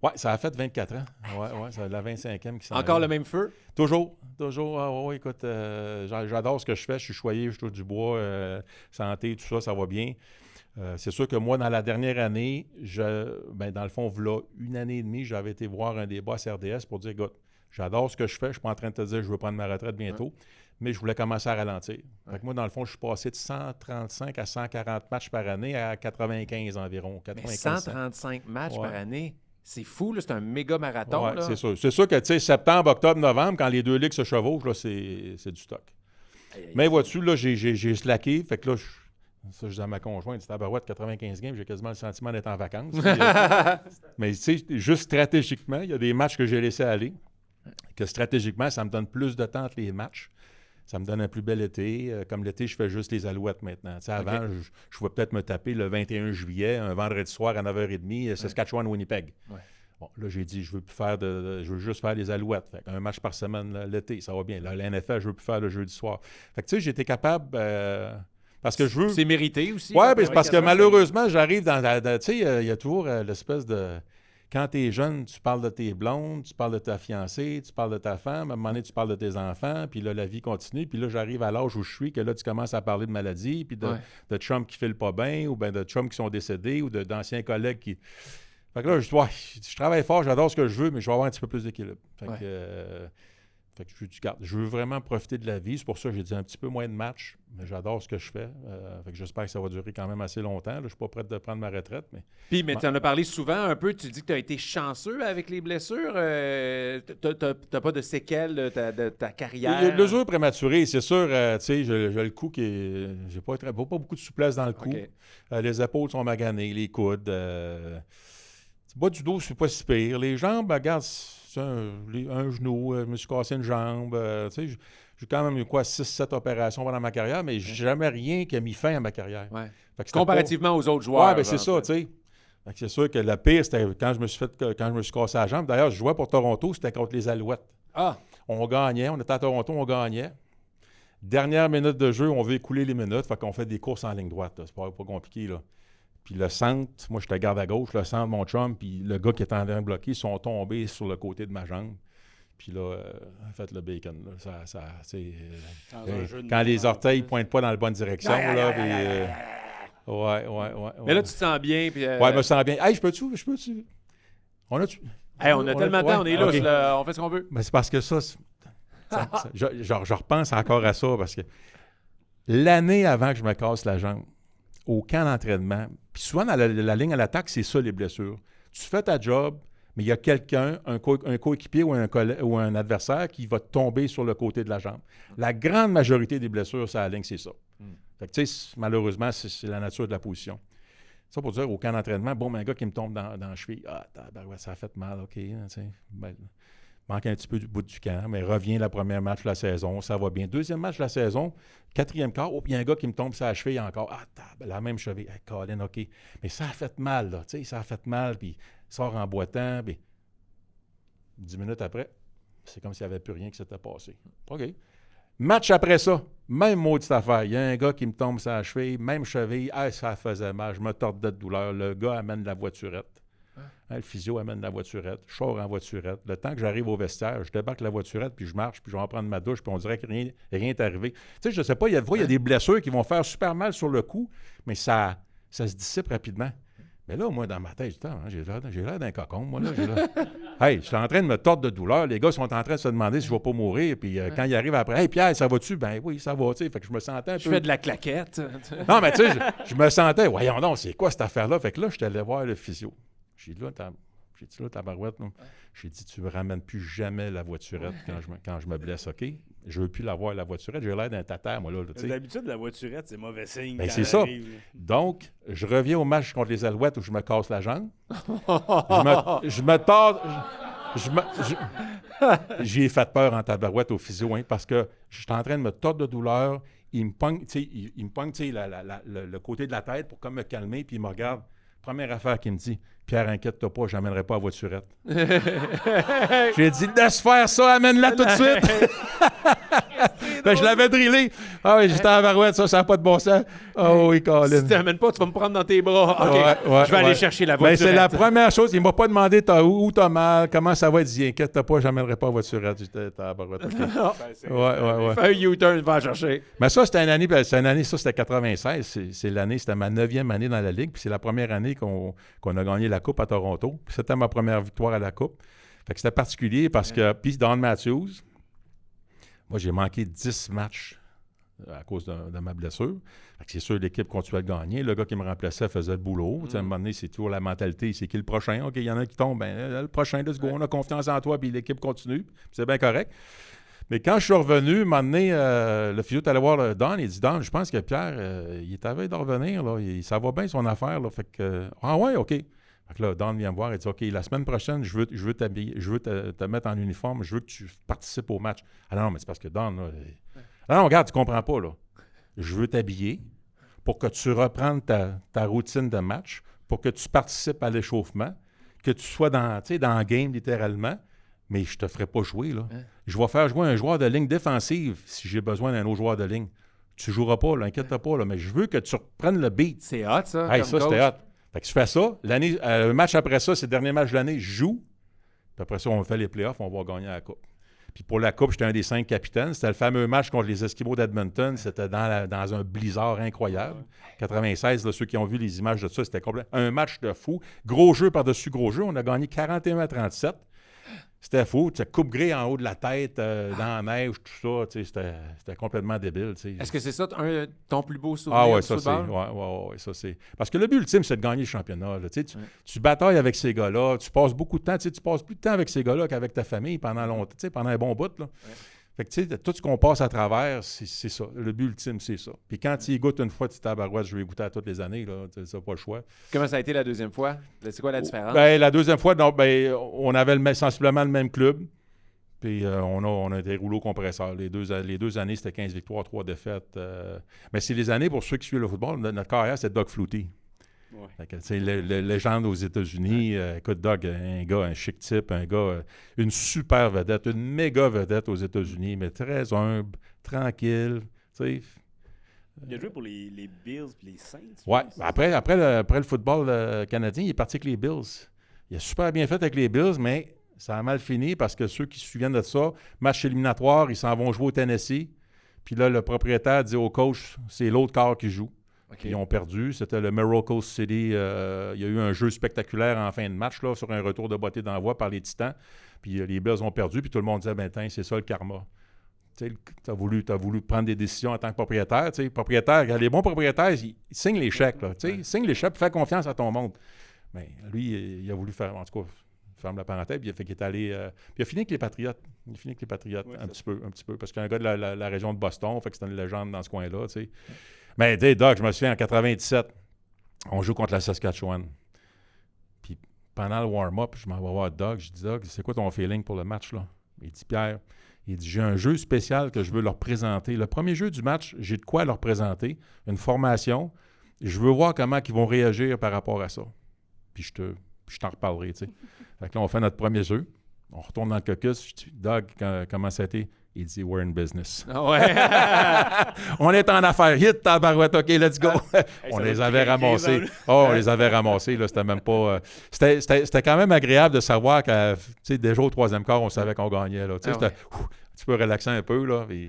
Oui, ça a fait 24 ans. Oui, c'est la 25e qui s'en Encore vient. le même feu? Toujours. Écoute, j'adore ce que je fais. Je suis choyé, je touche du bois, santé, tout ça, ça va bien. C'est sûr que moi, dans la dernière année, dans le fond, voilà une année et demie, j'avais été voir un des boss RDS pour dire, écoute, j'adore ce que je fais. Je ne suis pas en train de te dire que je veux prendre ma retraite bientôt, mais je voulais commencer à ralentir. Fait que moi, dans le fond, je suis passé de 135 à 140 matchs par année à 95 environ. 95, 135 matchs Ouais. par année. C'est fou, là. C'est un méga marathon. Ouais, là. c'est sûr. C'est sûr que, tu sais, septembre, octobre, novembre, quand les deux ligues se chevauchent, là, c'est du stock. Mais vois-tu, là, j'ai slacké. Fait que là, je dis à ma conjointe, tabarouette, 95 games, j'ai quasiment le sentiment d'être en vacances. Mais tu sais, juste stratégiquement, il y a des matchs que j'ai laissés aller, que stratégiquement, ça me donne plus de temps entre les matchs. Ça me donne un plus bel été. Comme l'été, je fais juste les Alouettes maintenant. Tu sais, avant, je pouvais peut-être me taper le 21 juillet, un vendredi soir à 9h30, Saskatchewan-Winnipeg. Ouais. Bon, là, j'ai dit, je veux juste faire les Alouettes. Fait un match par semaine là, l'été, ça va bien. Là, la NFL, je veux plus faire le jeudi soir. Fait que tu sais, j'étais capable... parce que je veux... C'est mérité aussi. Oui, là, mais c'est parce que 24 malheureusement, j'arrive dans... Tu sais, il y a toujours l'espèce de... Quand tu es jeune, tu parles de tes blondes, tu parles de ta fiancée, tu parles de ta femme, à un moment donné, tu parles de tes enfants, puis là, la vie continue, puis là, j'arrive à l'âge où je suis, que là, tu commences à parler de maladie, puis de chums qui filent pas bien, ou bien de chums qui sont décédés, ou d'anciens collègues qui... Fait que là, je travaille fort, j'adore ce que je veux, mais je vais avoir un petit peu plus d'équilibre. Fait que je veux vraiment profiter de la vie. C'est pour ça que j'ai dit un petit peu moins de matchs, mais j'adore ce que je fais. Fait que j'espère que ça va durer quand même assez longtemps. Là, je ne suis pas prêt de prendre ma retraite. Mais Mais tu en as parlé souvent un peu. Tu dis que tu as été chanceux avec les blessures. Tu n'as pas de séquelles de ta carrière. L'usure prématurée, c'est sûr, tu sais, j'ai le cou qui est... J'ai pas beaucoup de souplesse dans le cou. OK. Les épaules sont maganées, les coudes. Bas du dos, c'est pas si pire. Les jambes, regarde, c'est un genou, je me suis cassé une jambe. Tu sais, j'ai quand même eu 6-7 opérations pendant ma carrière, mais j'ai jamais rien qui a mis fin à ma carrière. Ouais. Fait que c'était Comparativement aux autres joueurs. Oui, bien c'est ça, tu sais. Fait que c'est sûr que le pire, c'était quand je me suis cassé la jambe. D'ailleurs, je jouais pour Toronto, c'était contre les Alouettes. Ah! On gagnait, on était à Toronto, on gagnait. Dernière minute de jeu, on veut écouler les minutes, fait qu'on fait des courses en ligne droite. Là. C'est pas compliqué, là. Puis le centre, moi, j'étais garde à gauche, le centre, mon chum, puis le gars qui était en train de bloquer, ils sont tombés sur le côté de ma jambe. Puis là, fait le bacon. Là, quand les orteils ne pointent pas dans la bonne direction, là, puis... Ouais. Mais là, tu te sens bien. Puis, Ouais, je me sens bien. Hey, je peux-tu? On a tellement de temps, on est là, OK. on fait ce qu'on veut. Ben, c'est parce que je repense encore à ça, parce que l'année avant que je me casse la jambe, au camp d'entraînement, puis souvent dans la ligne à l'attaque, c'est ça les blessures. Tu fais ta job, mais il y a quelqu'un, un coéquipier ou un adversaire qui va tomber sur le côté de la jambe. La grande majorité des blessures sur la ligne, c'est ça. Fait que, tu sais, malheureusement, c'est la nature de la position. Ça pour dire, au camp d'entraînement, bon, un gars qui me tombe dans la cheville, ça a fait mal, OK. Tu sais, manque un petit peu du bout du camp, mais revient le premier match de la saison, ça va bien. Deuxième match de la saison, quatrième quart, il y a un gars qui me tombe sur la cheville encore. La même cheville. Hey, Colin, OK. Mais ça a fait mal, là. Tu sais, ça a fait mal, puis il sort en boitant, puis 10 minutes après, c'est comme s'il n'y avait plus rien qui s'était passé. OK. Match après ça, même maudite affaire. Il y a un gars qui me tombe sur la cheville, même cheville. Ça faisait mal, je me tordais de douleur. Le gars amène la voiturette. Le physio amène la voiturette, je sors en voiturette. Le temps que j'arrive au vestiaire, je débarque la voiturette, puis je marche, puis je vais en prendre ma douche, puis on dirait que rien n'est arrivé. Tu sais, je sais pas, il y a des blessures qui vont faire super mal sur le coup, mais ça se dissipe rapidement. Mais là, moi, dans ma tête, j'ai l'air d'un cocon, moi, là. Hey, je suis en train de me tordre de douleur. Les gars sont en train de se demander si je ne vais pas mourir. Puis quand ils arrivent après, « Hey, Pierre, ça va-tu? » Ben oui, ça va, tu sais. Fait que je me sentais un peu... Je fais de la claquette. Non, mais tu sais, je me sentais, voyons donc, c'est quoi cette affaire-là? Fait que là, je suis allé voir le physio. J'ai dit, là, tabarouette, non. J'ai dit, tu ne me ramènes plus jamais la voiturette quand je me blesse, OK? Je ne veux plus l'avoir, la voiturette. J'ai l'air d'un tata, moi, là. D'habitude, la voiturette, c'est mauvais signe. Ben, quand c'est elle ça. arrive. Donc, je reviens au match contre les Alouettes où je me casse la jambe. Je me tords... J'ai fait peur en tabarouette au physio, hein, parce que j'étais en train de me tordre de douleur. Il me pogne, tu sais, le côté de la tête pour comme me calmer, puis il me regarde. Première affaire qu'il me dit, « Pierre, inquiète-toi pas, je n'amènerai pas la voiturette. » J'ai dit, « Laisse faire ça, amène-la tout de suite. » Ben, je l'avais drillé. Ah oui, j'étais à Barouette, ça n'a pas de bon sens. Oh oui, Colin. Si tu t'amènes pas, tu vas me prendre dans tes bras. OK, Ouais, je vais aller chercher la Mais voiture. c'est la première chose. Il m'a pas demandé où t'as mal, comment ça va. Il dit, inquiète-toi pas, j'amènerai pas la voiturette. J'étais à Barouette. OK. Ouais. Fais un U-turn, va en chercher. Mais ça, c'était une année, ça, c'était 96. C'était ma 9e année dans la Ligue. Puis c'est la première année qu'on a gagné la Coupe à Toronto. Puis c'était ma première victoire à la Coupe. Fait que c'était particulier parce que, puis Don Matthews, moi, j'ai manqué 10 matchs à cause de ma blessure. Fait que c'est sûr, l'équipe continuait de gagner. Le gars qui me remplaçait faisait le boulot. À un moment donné, c'est toujours la mentalité. C'est qui le prochain? OK, il y en a qui tombent. Ben, le prochain, let's go. On a confiance en toi, puis l'équipe continue. Puis c'est bien correct. Mais quand je suis revenu, un moment donné, le physio est allé voir Don. Il dit, Don, je pense que Pierre, il est à veille de revenir. Là. Ça va bien son affaire. Là. Fait que, ah ouais, OK. Fait que là, Don vient me voir et dit, OK, la semaine prochaine, je veux t'habiller, je veux te mettre en uniforme, je veux que tu participes au match. Ah non, mais c'est parce que Don, là, non, regarde, tu comprends pas, là. Je veux t'habiller pour que tu reprennes ta routine de match, pour que tu participes à l'échauffement, que tu sois dans le game, littéralement, mais je te ferai pas jouer, là. Je vais faire jouer un joueur de ligne défensive si j'ai besoin d'un autre joueur de ligne. Tu joueras pas, là, inquiète-toi pas, là, mais je veux que tu reprennes le beat. C'est hot, ça. Hey, comme ça, c'était coach. hot. Fait que je fais ça. Le match après ça, c'est le dernier match de l'année, je joue. Puis après ça, on fait les playoffs, on va gagner la Coupe. Puis pour la Coupe, j'étais un des 5 capitaines. C'était le fameux match contre les Esquimaux d'Edmonton. C'était dans un blizzard incroyable. 96, là, ceux qui ont vu les images de ça, c'était un match de fou. Gros jeu par-dessus gros jeu. On a gagné 41-37. C'était fou. Coupe gré en haut de la tête, dans la neige, tout ça. C'était complètement débile. Est-ce que c'est ça ton plus beau souvenir Ah ouais, du ça c'est. football? Ouais, ça c'est. Parce que le but ultime, c'est de gagner le championnat. Là. Tu batailles avec ces gars-là, tu passes beaucoup de temps. Tu passes plus de temps avec ces gars-là qu'avec ta famille pendant longtemps, pendant un bon bout. Là. Ouais. Fait que tout ce qu'on passe à travers, c'est ça. Le but ultime, c'est ça. Puis quand tu y goûtes une fois, tu tabarouettes, je vais y goûter à toutes les années. Ça pas le choix. Comment ça a été la deuxième fois? C'est quoi la différence? Ben, la deuxième fois, on avait sensiblement le même club. Puis on a des rouleaux compresseurs. Les deux années, c'était 15 victoires, 3 défaites. Mais c'est les années, pour ceux qui suivent le football, notre carrière, c'est Doug Flutie. Ouais. Légende aux États-Unis. Écoute, Doug, un chic type, une super vedette, une méga vedette aux États-Unis, mais très humble, tranquille. Il a joué pour les Bills et les Saints. Oui. Après le football canadien, il est parti avec les Bills. Il a super bien fait avec les Bills, mais ça a mal fini parce que ceux qui se souviennent de ça, match éliminatoire, ils s'en vont jouer au Tennessee. Puis là, le propriétaire dit au coach, c'est l'autre quart qui joue. Okay. Ils ont perdu. C'était le Miracle City. Il y a eu un jeu spectaculaire en fin de match là, sur un retour de bottée d'envoi par les Titans. Puis les Bills ont perdu. Puis tout le monde disait, ben c'est ça le karma. Tu as voulu prendre des décisions en tant que propriétaire. Les bons propriétaires, ils signent les chèques. Ils signent les chèques pour faire confiance à ton monde. Mais lui, il a voulu faire, en tout cas, ferme la parenthèse, puis il a fait qu'il est allé. Puis il a fini avec les Patriotes. Un petit peu. Parce qu'un gars de la région de Boston, fait que c'était une légende dans ce coin-là. T'sais. Mais Doug, je me souviens, en 97, on joue contre la Saskatchewan. Puis pendant le warm-up, je m'en vais voir Doug. Je dis, Doug, c'est quoi ton feeling pour le match, là? Il dit, Pierre, j'ai un jeu spécial que je veux leur présenter. Le premier jeu du match, j'ai de quoi leur présenter, une formation. Je veux voir comment ils vont réagir par rapport à ça. Puis je t'en reparlerai, tu sais. Fait que là, on fait notre premier jeu. On retourne dans le caucus. Je dis, Doug, comment ça a été? Il dit, we're in business. Ah ouais. On est en affaires. Hit, tabarouette, OK, let's go. On les avait ramassés. On les avait ramassés. Là, c'était même pas... C'était quand même agréable de savoir que, tu sais, déjà au troisième quart, on savait qu'on gagnait. Là. Tu sais, tu peux relaxer un peu, là. Et,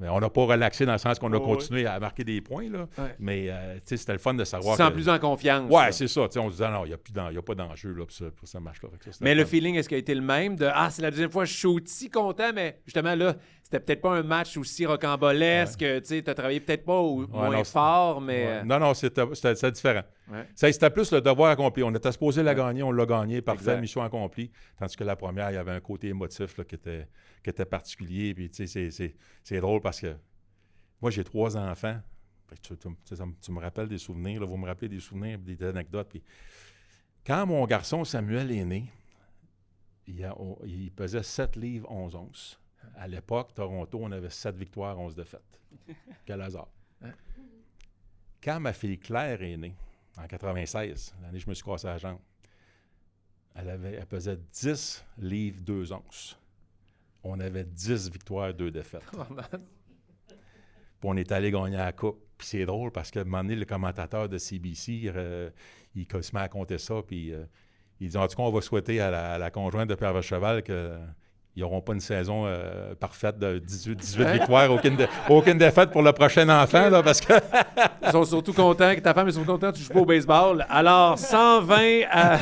mais on n'a pas relaxé dans le sens qu'on a continué à marquer des points, là. Ouais. Mais c'était le fun de savoir. Tu sens plus en confiance. Ouais, c'est ça. On se disait, non, il n'y a pas d'enjeu là, pour ce match-là. Mais le feeling, est-ce qu'il a été le même de c'est la deuxième fois, je suis aussi content, mais justement, là, c'était peut-être pas un match aussi rocambolesque. Ouais. Tu as travaillé peut-être pas moins fort, mais. Ouais. Non, c'était différent. Ouais. C'était plus le devoir accompli. On était supposé la gagner, on l'a gagné, parfait, mission accomplie. Tandis que la première, il y avait un côté émotif là, qui était particulier. Puis, tu sais, c'est drôle parce que moi, j'ai 3 enfants. Tu me rappelles des souvenirs. Là, vous me rappelez des souvenirs, des anecdotes. Puis, quand mon garçon Samuel est né, il pesait 7 livres 11 onces. À l'époque, Toronto, on avait 7 victoires, 11 défaites. Quel hasard. Quand ma fille Claire est née, en 96, l'année où je me suis cassé la jambe, elle pesait 10 livres 2 onces. On avait 10 victoires, 2 défaites. Puis on est allé gagner la coupe. Puis c'est drôle parce qu'à un moment donné, le commentateur de CBC, il se met à compter ça. Puis il dit, en tout cas, on va souhaiter à la conjointe de Pierre Vercheval que... Ils n'auront pas une saison parfaite de 18 victoires, aucune défaite pour le prochain enfant, là, parce que... Ils sont surtout contents, que ta femme est surtout contente que tu joues pas au baseball. Alors, 120 à...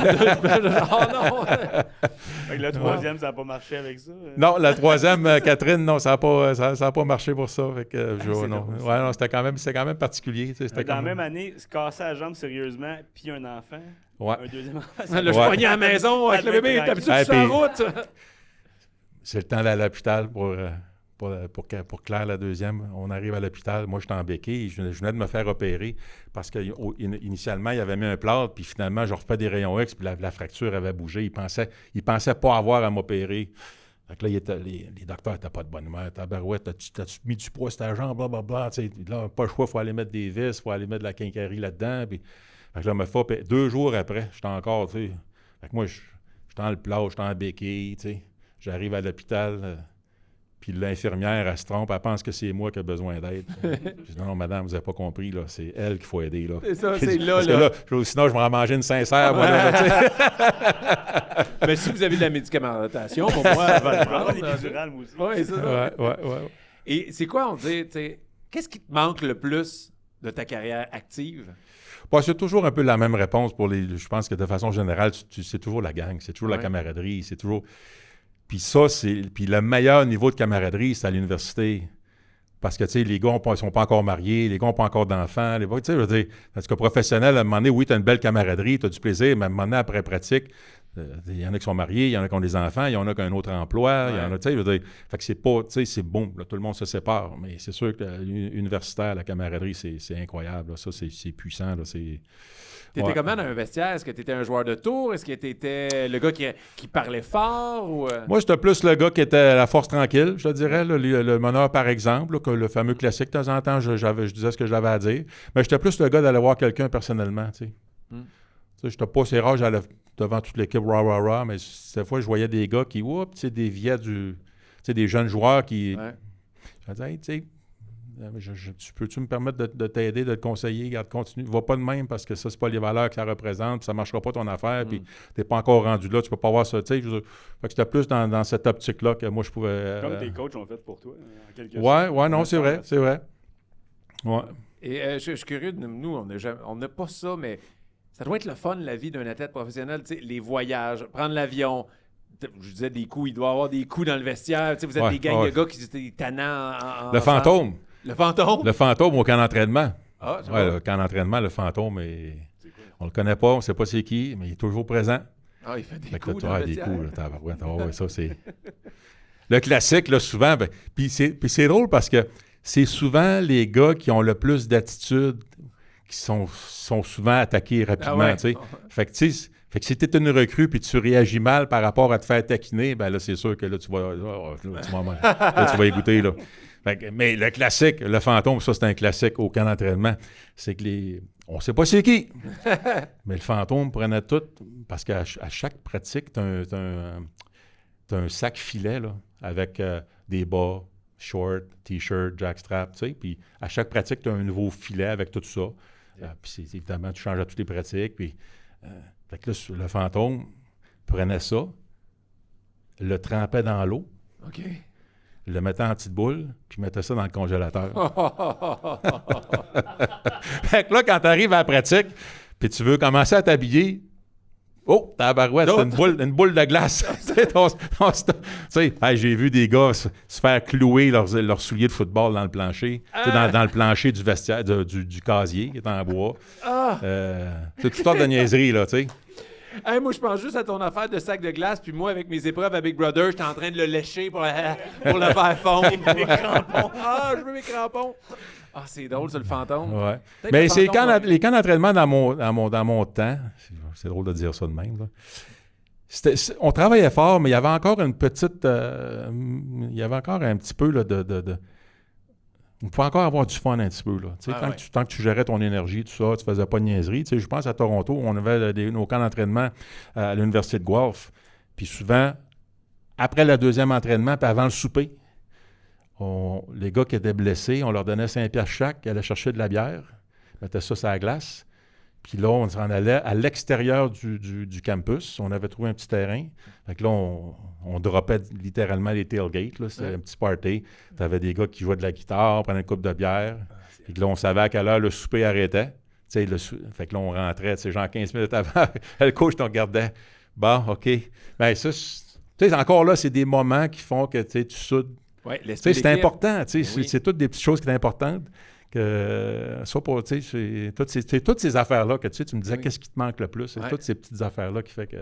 Oh non! Fait que le troisième, ça n'a pas marché avec ça. Non, la troisième, Catherine, non, ça n'a pas marché pour ça. Fait que, non. Ouais, non, c'était quand même particulier. C'était Dans la même année, se casser la jambe sérieusement, puis un enfant, Ouais. un deuxième enfant. Là, je pognais à la maison avec le bébé, t'as habitué sur la route. C'est le temps d'aller à l'hôpital pour Claire, la deuxième. On arrive à l'hôpital. Moi, j'étais en béquille. Je venais de me faire opérer parce qu'initialement, il avait mis un plâtre, puis finalement, je refais des rayons X, puis la fracture avait bougé. Il pensait pas avoir à m'opérer. Fait que là, les docteurs n'étaient pas de bonne humeur. Tabarouette, t'as-tu mis du poids sur ta jambe, blablabla. Là, pas le choix, il faut aller mettre des vis, il faut aller mettre de la quincaillerie là-dedans. Puis, fait que là, me fait 2 jours après, j'étais encore, tu sais. Fait que moi, j'étais dans le plâtre, j'étais en béquille, tu sais. J'arrive à l'hôpital, puis l'infirmière, elle se trompe, elle pense que c'est moi qui ai besoin d'aide. Je dis, non, madame, vous n'avez pas compris, là, c'est elle qu'il faut aider. Là. C'est ça, J'ai c'est dit, là, parce là. que là, sinon, je vais en manger une sincère, moi, là, tu sais. Mais si vous avez de la médicamentation, pour moi, elle va le Je vais avoir des prendre. péridurales, moi aussi. Oui, c'est ça. Ouais. Et c'est quoi, on dit, tu sais, qu'est-ce qui te manque le plus de ta carrière active? Bon, c'est toujours un peu la même réponse pour les... Je pense que de façon générale, c'est toujours la gang, c'est toujours la camaraderie, c'est toujours... Puis ça, puis le meilleur niveau de camaraderie, c'est à l'université. Parce que, tu sais, les gars ne sont pas encore mariés, les gars n'ont pas encore d'enfants. Tu sais, je veux dire, parce que professionnel, à un moment donné, oui, tu as une belle camaraderie, tu as du plaisir, mais à un moment donné, après pratique, il y en a qui sont mariés, il y en a qui ont des enfants, il y en a qui ont un autre emploi, il y en a, tu sais, je veux dire, fait que c'est pas, tu sais, c'est bon, là, tout le monde se sépare, mais c'est sûr que l'universitaire, la camaraderie, c'est incroyable, là, ça, c'est puissant, là, c'est... T'étais comment dans un vestiaire? Est-ce que t'étais un joueur de tour? Est-ce que t'étais le gars qui parlait fort? Ou... Moi, j'étais plus le gars qui était à la force tranquille, je te dirais. Là, le meneur, par exemple, là, que le fameux classique, de temps en temps, je disais ce que j'avais à dire. Mais j'étais plus le gars d'aller voir quelqu'un personnellement, tu sais. Tu sais, j'étais pas assez rare, j'allais devant toute l'équipe, rah, mais cette fois, je voyais des gars qui, tu sais, déviaient tu sais, des jeunes joueurs qui... Ouais. Je disais, hey, tu sais, peux-tu me permettre de t'aider, de te conseiller? Regarde, continue. Va pas de même parce que ça, c'est pas les valeurs que ça représente, puis ça marchera pas ton affaire, puis t'es pas encore rendu là, tu peux pas avoir ça. Tu sais, fait que c'était plus dans cette optique-là que moi, je pouvais... Comme tes coachs ont fait pour toi, en quelque sorte. Ouais, non, c'est vrai. Ouais. Et je suis curieux, nous, on n'a pas ça, mais ça doit être le fun, la vie d'un athlète professionnel, tu sais, les voyages, prendre l'avion. Je disais des coups, il doit y avoir des coups dans le vestiaire. Tu sais, vous êtes des gangs de gars qui étaient tannants Le fantôme. Le fantôme? Le fantôme au camp d'entraînement. Ah, Ouais, le camp d'entraînement, le fantôme, on le connaît pas, on sait pas c'est qui, mais il est toujours présent. Ah, il fait des Fait que coups là, dans le des vestiaire. coups, là, tabarouette, ouais, ça, c'est... Le classique, là, souvent, puis c'est drôle parce que c'est souvent les gars qui ont le plus d'attitude qui sont souvent attaqués rapidement, Ah ouais. tu sais. Fait que, tu sais, si t'es une recrue puis tu réagis mal par rapport à te faire taquiner, ben là, c'est sûr que là, tu vas y goûter, là. Fait que, mais le classique, le fantôme, ça, c'est un classique au camp d'entraînement. C'est que on sait pas c'est qui, mais le fantôme prenait tout, parce qu'à chaque pratique, t'as un sac filet, là, avec des bas, short, t-shirt, jackstrap, tu sais, puis à chaque pratique, tu as un nouveau filet avec tout ça. Puis évidemment, tu changes à toutes les pratiques, puis... fait que là, le fantôme prenait ça, le trempait dans l'eau, OK. le mettait en petite boule, puis mettait ça dans le congélateur. Fait que là, quand tu arrives à la pratique, puis tu veux commencer à t'habiller, oh, tabarouette, c'est une boule de glace. Tu sais, j'ai vu des gars se faire clouer leurs souliers de football dans le plancher, tu sais, dans le plancher du vestiaire, du casier qui est en bois. C'est toutes sortes de niaiseries, là, tu sais. Hey, moi, je pense juste à ton affaire de sac de glace, puis moi, avec mes épreuves à Big Brother, j'étais en train de le lécher pour le faire fondre. Mes crampons. Ah, je veux mes crampons. Ah, c'est drôle, ça, le fantôme. Ouais. Peut-être Mais le c'est fantôme, les camps d'entraînement dans mon temps, c'est drôle de dire ça de même, là. On travaillait fort, mais il y avait encore une petite... il y avait encore un petit peu là, on pouvait encore avoir du fun un petit peu. Là. Tant que tu gérais ton énergie, tout ça, tu faisais pas de niaiserie. Tu sais, je pense à Toronto, on avait nos camps d'entraînement à l'Université de Guelph. Puis souvent, après le deuxième entraînement, puis avant le souper, les gars qui étaient blessés, on leur donnait 5 piastres chaque, ils allaient chercher de la bière, mettaient ça sur la glace. Puis là, on s'en allait à l'extérieur du campus. On avait trouvé un petit terrain. Fait que là, on droppait littéralement les tailgates. C'était un petit party. Tu avais des gars qui jouaient de la guitare, prenaient une coupe de bière. Puis là, on savait à quelle heure le souper arrêtait. Fait que là, on rentrait, genre 15 minutes avant. Le coach te regardait. Bon, OK. Bien, ça, encore là, c'est des moments qui font que tu soudes. Ouais, c'est important. Oui. C'est toutes des petites choses qui sont importantes. Ça pour, c'est toutes ces affaires-là que tu me disais, qu'est-ce qui te manque le plus? C'est toutes ces petites affaires-là qui fait que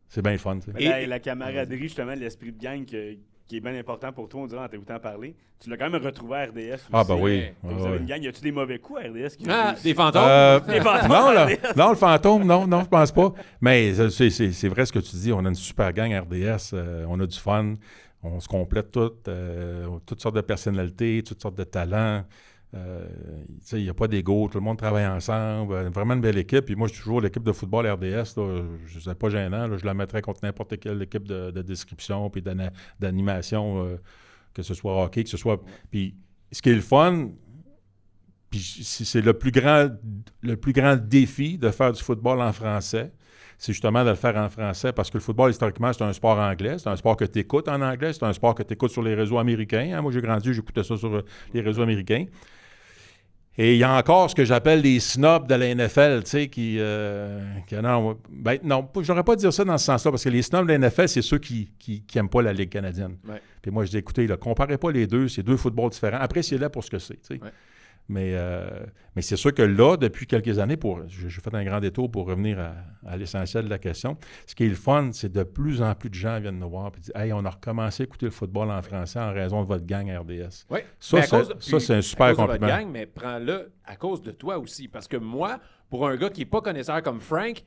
c'est bien le fun. Et la camaraderie, justement, l'esprit de gang qui est bien important pour toi, on dirait, en t'écoutant parler. Tu l'as quand même retrouvé à RDS aussi. Ah, ben oui. Vous avez une gang. Y a-tu des mauvais coups à RDS? Des fantômes? Des fantômes non, le fantôme, non, je pense pas. Mais c'est vrai ce que tu dis. On a une super gang RDS. On a du fun. On se complète toutes sortes de personnalités, toutes sortes de talents. Il n'y a pas d'ego, tout le monde travaille ensemble, vraiment une belle équipe. Puis moi, je suis toujours l'équipe de football RDS, je ne pas gênant, là, je la mettrais contre n'importe quelle équipe de description puis d'animation, que ce soit hockey, que ce soit... Puis ce qui est le fun, puis c'est le plus grand défi de faire du football en français, c'est justement de le faire en français parce que le football, historiquement, c'est un sport anglais. C'est un sport que tu écoutes en anglais. C'est un sport que tu écoutes sur les réseaux américains. Hein? Moi, j'ai grandi, j'écoutais ça sur les réseaux américains. Et il y a encore ce que j'appelle les snobs de la NFL, tu sais, non, je n'aurais pas dire ça dans ce sens-là, parce que les snobs de la NFL, c'est ceux qui n'aiment pas la Ligue canadienne. Ouais. Puis moi, je dis, écoutez, comparez pas les deux, c'est deux footballs différents. Appréciez-les pour ce que c'est, tu sais. Ouais. Mais c'est sûr que là, depuis quelques années, j'ai fait un grand détour pour revenir à l'essentiel de la question. Ce qui est le fun, c'est de plus en plus de gens viennent nous voir et disent « Hey, on a recommencé à écouter le football en français en raison de votre gang RDS. » Oui, ça, c'est un super compliment. De votre gang, mais prends-le à cause de toi aussi. Parce que moi, pour un gars qui n'est pas connaisseur comme Frank,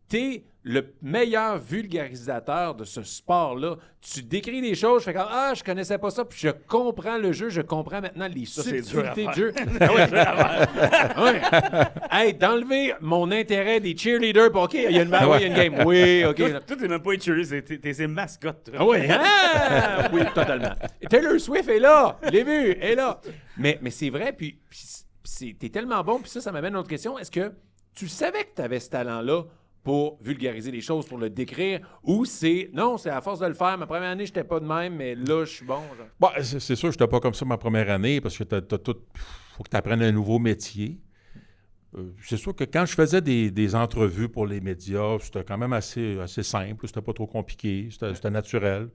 t'es le meilleur vulgarisateur de ce sport-là. Tu décris des choses, je fais comme « Ah, je connaissais pas ça, puis je comprends le jeu, je comprends maintenant les subtilités du jeu. » Ouais. Hey, d'enlever mon intérêt des cheerleaders, puis OK, il y a une game. Oui, OK. Toi, t'es même pas une cheerleader, t'es ses mascottes. Ah oui, oui, totalement. Taylor Swift est là, je l'ai vu, elle est là. Mais c'est vrai, puis t'es tellement bon, puis ça m'amène à une autre question. Est-ce que tu savais que tu avais ce talent-là pour vulgariser les choses, pour le décrire, ou non, c'est à force de le faire. Ma première année, j'étais pas de même, mais là, je suis bon. Genre. Bon, c'est sûr que j'étais pas comme ça ma première année, parce que faut que tu apprennes un nouveau métier. C'est sûr que quand je faisais des entrevues pour les médias, c'était quand même assez simple, c'était pas trop compliqué, c'était naturel.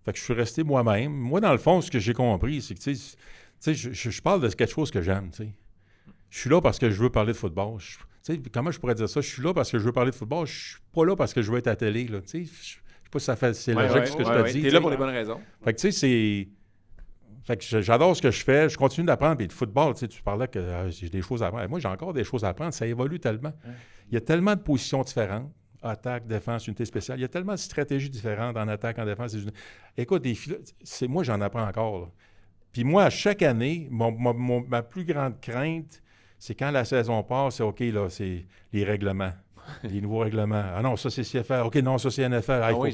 Fait que je suis resté moi-même. Moi, dans le fond, ce que j'ai compris, c'est que, tu sais, je parle de quelque chose que j'aime, tu sais. Je suis là parce que je veux parler de football. Comment je pourrais dire ça? Je suis là parce que je veux parler de football. Je suis pas là parce que je veux être à la télé. Là. Je sais pas si ça fait... C'est logique ce que je te dis. T'es là pour les bonnes raisons. Fait que tu sais, c'est... Fait que j'adore ce que je fais. Je continue d'apprendre. Puis le football, tu parlais que j'ai des choses à apprendre. Moi, j'ai encore des choses à apprendre. Ça évolue tellement. Il y a tellement de positions différentes. Attaque, défense, unité spéciale. Il y a tellement de stratégies différentes en attaque, en défense. Écoute, moi, j'en apprends encore. Là. Puis moi, à chaque année, ma plus grande crainte... c'est quand la saison passe, c'est OK, là, c'est les règlements, les nouveaux règlements. Ah non, ça, c'est CFR. OK, non, ça, c'est NFL. Il ne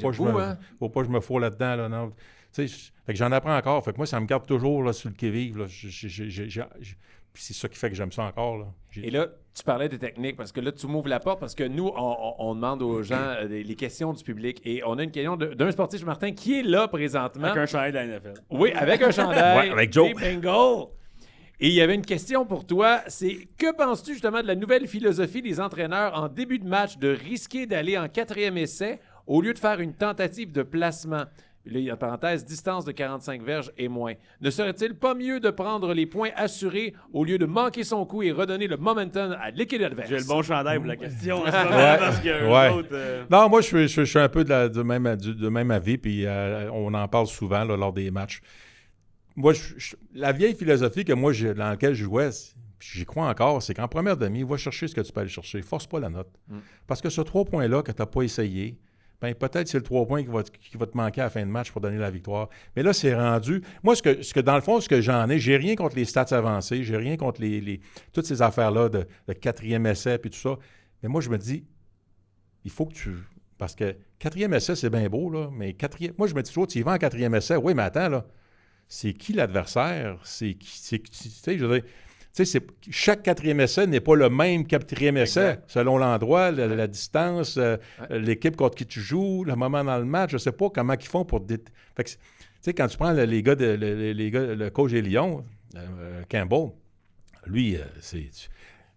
faut pas que je me fous là-dedans. Là, non. Fait que j'en apprends encore. Fait que moi, ça me garde toujours là, sur le qui-vive. Là. C'est ça qui fait que j'aime ça encore. Là. Et là, tu parlais des techniques, parce que là, tu m'ouvres la porte, parce que nous, on demande aux gens les questions du public. Et on a une question d'un sportif, Martin, qui est là présentement. Avec un chandail de la NFL. Oui, avec un chandail. Ouais, avec Joe. Des Bengals. Et il y avait une question pour toi, c'est que penses-tu justement de la nouvelle philosophie des entraîneurs en début de match de risquer d'aller en 4e essai au lieu de faire une tentative de placement? Là, il y a en parenthèse, distance de 45 verges et moins. Ne serait-il pas mieux de prendre les points assurés au lieu de manquer son coup et redonner le momentum à l'équipe adverse? J'ai le bon chandail pour la question. Parce que non, moi, je suis un peu de même avis, puis on en parle souvent là, lors des matchs. Moi, la vieille philosophie que moi, dans laquelle je jouais, j'y crois encore, c'est qu'en première demi, va chercher ce que tu peux aller chercher. Force pas la note. Parce que ce 3 points-là que tu n'as pas essayé, ben peut-être c'est le 3 points qui va te manquer à la fin de match pour donner la victoire. Mais là, c'est rendu... Moi, ce que dans le fond, ce que j'en ai, j'ai rien contre les stats avancées, j'ai rien contre toutes ces affaires-là de 4e essai et tout ça. Mais moi, je me dis, il faut que tu... Parce que 4e essai, c'est bien beau, là, mais moi, je me dis toujours, tu y vas en 4e essai. Oui, mais attends, là. c'est qui l'adversaire? Tu sais, je veux dire, tu sais, chaque quatrième essai n'est pas le même quatrième essai, selon l'endroit, la distance, l'équipe contre qui tu joues, le moment dans le match. Je ne sais pas comment ils font pour... Fait que, tu sais, quand tu prends les gars, le coach des Lions, Campbell, lui,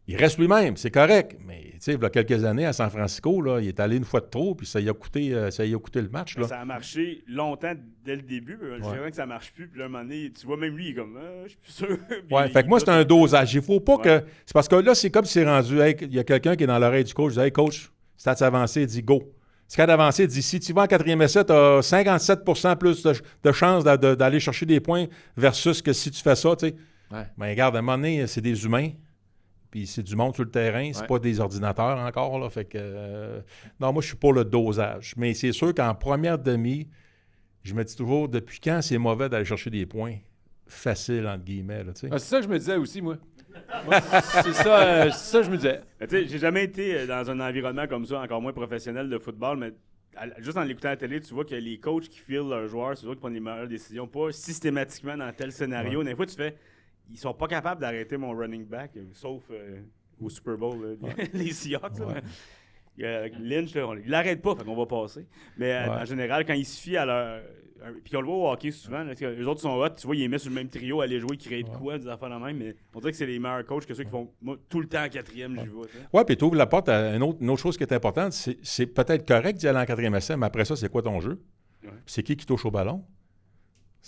il reste lui-même, c'est correct. Mais tu sais, il y a quelques années, à San Francisco, là, il est allé une fois de trop, puis ça y a coûté le match. Là. Ça a marché longtemps dès le début. Je dirais que ça ne marche plus. Puis là, à un moment donné, tu vois, même lui, il est comme, je suis plus sûr. Oui, fait que moi, c'est un dosage. Il faut pas que... C'est parce que là, c'est comme si c'est rendu... Hey, il y a quelqu'un qui est dans l'oreille du coach, il dit, hey, coach, stats avancé, il dit, go. Stats avancé, il dit, si tu vas en quatrième essai, tu as 57% plus de chances d'aller chercher des points versus que si tu fais ça, tu sais. Ouais. Mais regarde, à un moment donné, c'est des humains. Puis c'est du monde sur le terrain, c'est pas des ordinateurs encore. Là, fait que, non, moi, je suis pour le dosage. Mais c'est sûr qu'en première demi, je me dis toujours, depuis quand c'est mauvais d'aller chercher des points faciles, entre guillemets. Là, c'est ça que je me disais aussi, moi. C'est ça que je me disais. Tu sais, j'ai jamais été dans un environnement comme ça, encore moins professionnel de football, mais juste en l'écoutant à la télé, tu vois que les coachs qui filent leurs joueurs, c'est eux qui prennent les meilleures décisions, pas systématiquement dans tel scénario. Des fois, tu fais... Ils sont pas capables d'arrêter mon running back, sauf au Super Bowl, les Seahawks. Lynch, il l'arrête pas, fait qu'on va passer. Mais en général, quand il se fie à leur... Puis on le voit au hockey souvent, les autres sont hot, tu vois, ils les mettent sur le même trio, aller jouer, créer de quoi, des affaires de même, mais on dirait que c'est les meilleurs coachs que ceux qui font moi, tout le temps en quatrième, j'y vais. Oui, puis tu ouvres la porte à une autre chose qui est importante, c'est peut-être correct d'y aller en quatrième essai, mais après ça, c'est quoi ton jeu? C'est qui touche au ballon?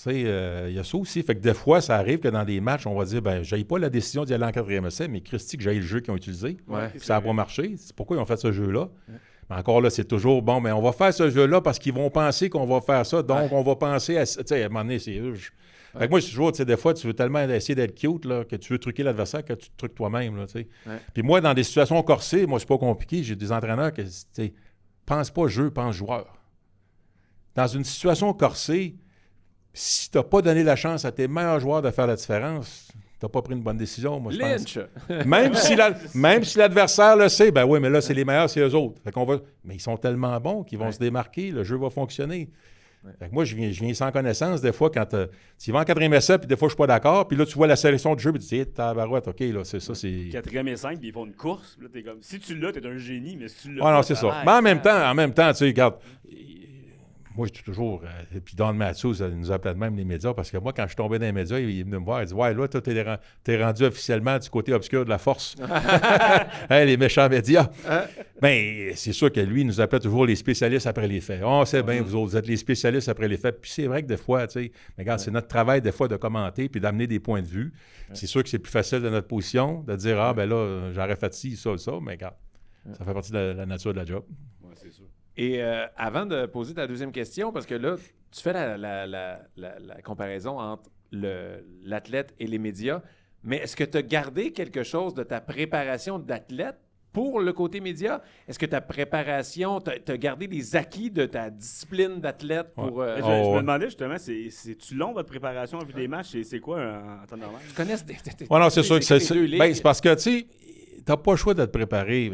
Il y a ça aussi. Fait que des fois, ça arrive que dans des matchs, on va dire, ben, j'aille pas la décision d'y aller en quatrième essai, mais Christy, que j'aille le jeu qu'ils ont utilisé. Puis ça n'a pas marché. C'est pourquoi ils ont fait ce jeu-là. Mais encore là, c'est toujours, bon, mais on va faire ce jeu-là parce qu'ils vont penser qu'on va faire ça. Donc, on va penser à... Tu sais, à un moment donné, c'est... Fait que moi, je suis toujours, tu sais, des fois, tu veux tellement essayer d'être cute, là, que tu veux truquer l'adversaire que tu te truques toi-même, là, tu sais. Puis moi, dans des situations corsées, moi, c'est pas compliqué. J'ai des entraîneurs qui, tu sais, pense pas jeu, pense joueur. Dans une situation corsée, si tu n'as pas donné la chance à tes meilleurs joueurs de faire la différence, tu n'as pas pris une bonne décision, moi, je pense. Même si l'adversaire le sait, ben oui, mais là, c'est les meilleurs, c'est eux autres. Fait qu'on va... Mais ils sont tellement bons qu'ils vont se démarquer, le jeu va fonctionner. Fait que moi, je viens sans connaissance, des fois, quand tu vas en quatrième essai, puis des fois, je ne suis pas d'accord, puis là, tu vois la sélection de jeu, puis tu dis, tabarouette, OK, là, c'est ça, c'est... Quatrième et 5, puis ils font une course, puis là, t'es comme... Si tu l'as, t'es un génie, mais si tu l'as pas... non, c'est ça. Mais en même temps, tu sais, regarde... Moi, je suis toujours... puis Don Matthews nous appelait de même les médias, parce que moi, quand je suis tombé dans les médias, il est venu me voir, il dit « Ouais, là, toi, t'es rendu officiellement du côté obscur de la force. » Les méchants médias. Bien, c'est sûr que lui, il nous appelait toujours les spécialistes après les faits. « On sait bien, vous autres, vous êtes les spécialistes après les faits. » Puis c'est vrai que des fois, tu sais, mais regarde, c'est notre travail, des fois, de commenter puis d'amener des points de vue. C'est sûr que c'est plus facile de notre position de dire « Ah, ben là, j'aurais fait ci, ça, mais regarde, ça fait partie de la nature de la job. » Oui, c'est sûr. Et avant de poser ta deuxième question, parce que là, tu fais la comparaison entre l'athlète et les médias, mais est-ce que tu as gardé quelque chose de ta préparation d'athlète pour le côté média? Est-ce que ta préparation, tu as gardé des acquis de ta discipline d'athlète pour... Je me demandais justement, c'est-tu long votre préparation en vue des matchs? C'est quoi en temps normal? Je connais... non, c'est sûr que c'est parce que, tu sais, tu n'as pas le choix de te préparer.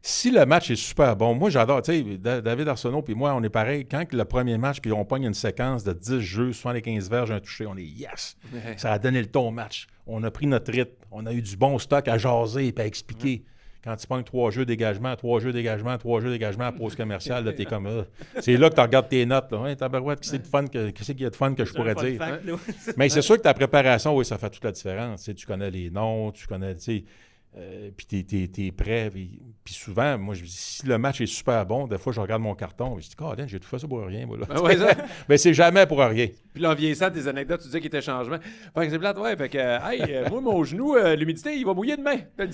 Si le match est super bon, moi j'adore, tu sais, David Arsenault puis moi, on est pareil. Quand le premier match, puis on pogne une séquence de 10 jeux, 75 verges, un touché, on est yes! Ça a donné le ton au match. On a pris notre rythme. On a eu du bon stock à jaser et à expliquer. Quand tu pognes 3 jeux dégagement, 3 jeux dégagement, 3 jeux dégagement à pause commerciale, là, t'es comme... c'est là que tu regardes tes notes. Là. Tabarouette, qu'est-ce qu'il y a de fun que je pourrais dire? Mais c'est sûr que ta préparation, oui, ça fait toute la différence. Tu sais, tu connais les noms, tu connais... puis t'es prêt. Puis souvent, moi, je dis, si le match est super bon, des fois, je regarde mon carton et je dis, Colin, j'ai tout fait ça pour rien, moi, là. Mais c'est jamais pour rien. Puis là, en vieillissant, tes anecdotes, tu disais qu'il était changement. Fait que c'est plate, ouais. Fait que, moi, mon genou, l'humidité, il va mouiller demain. Je te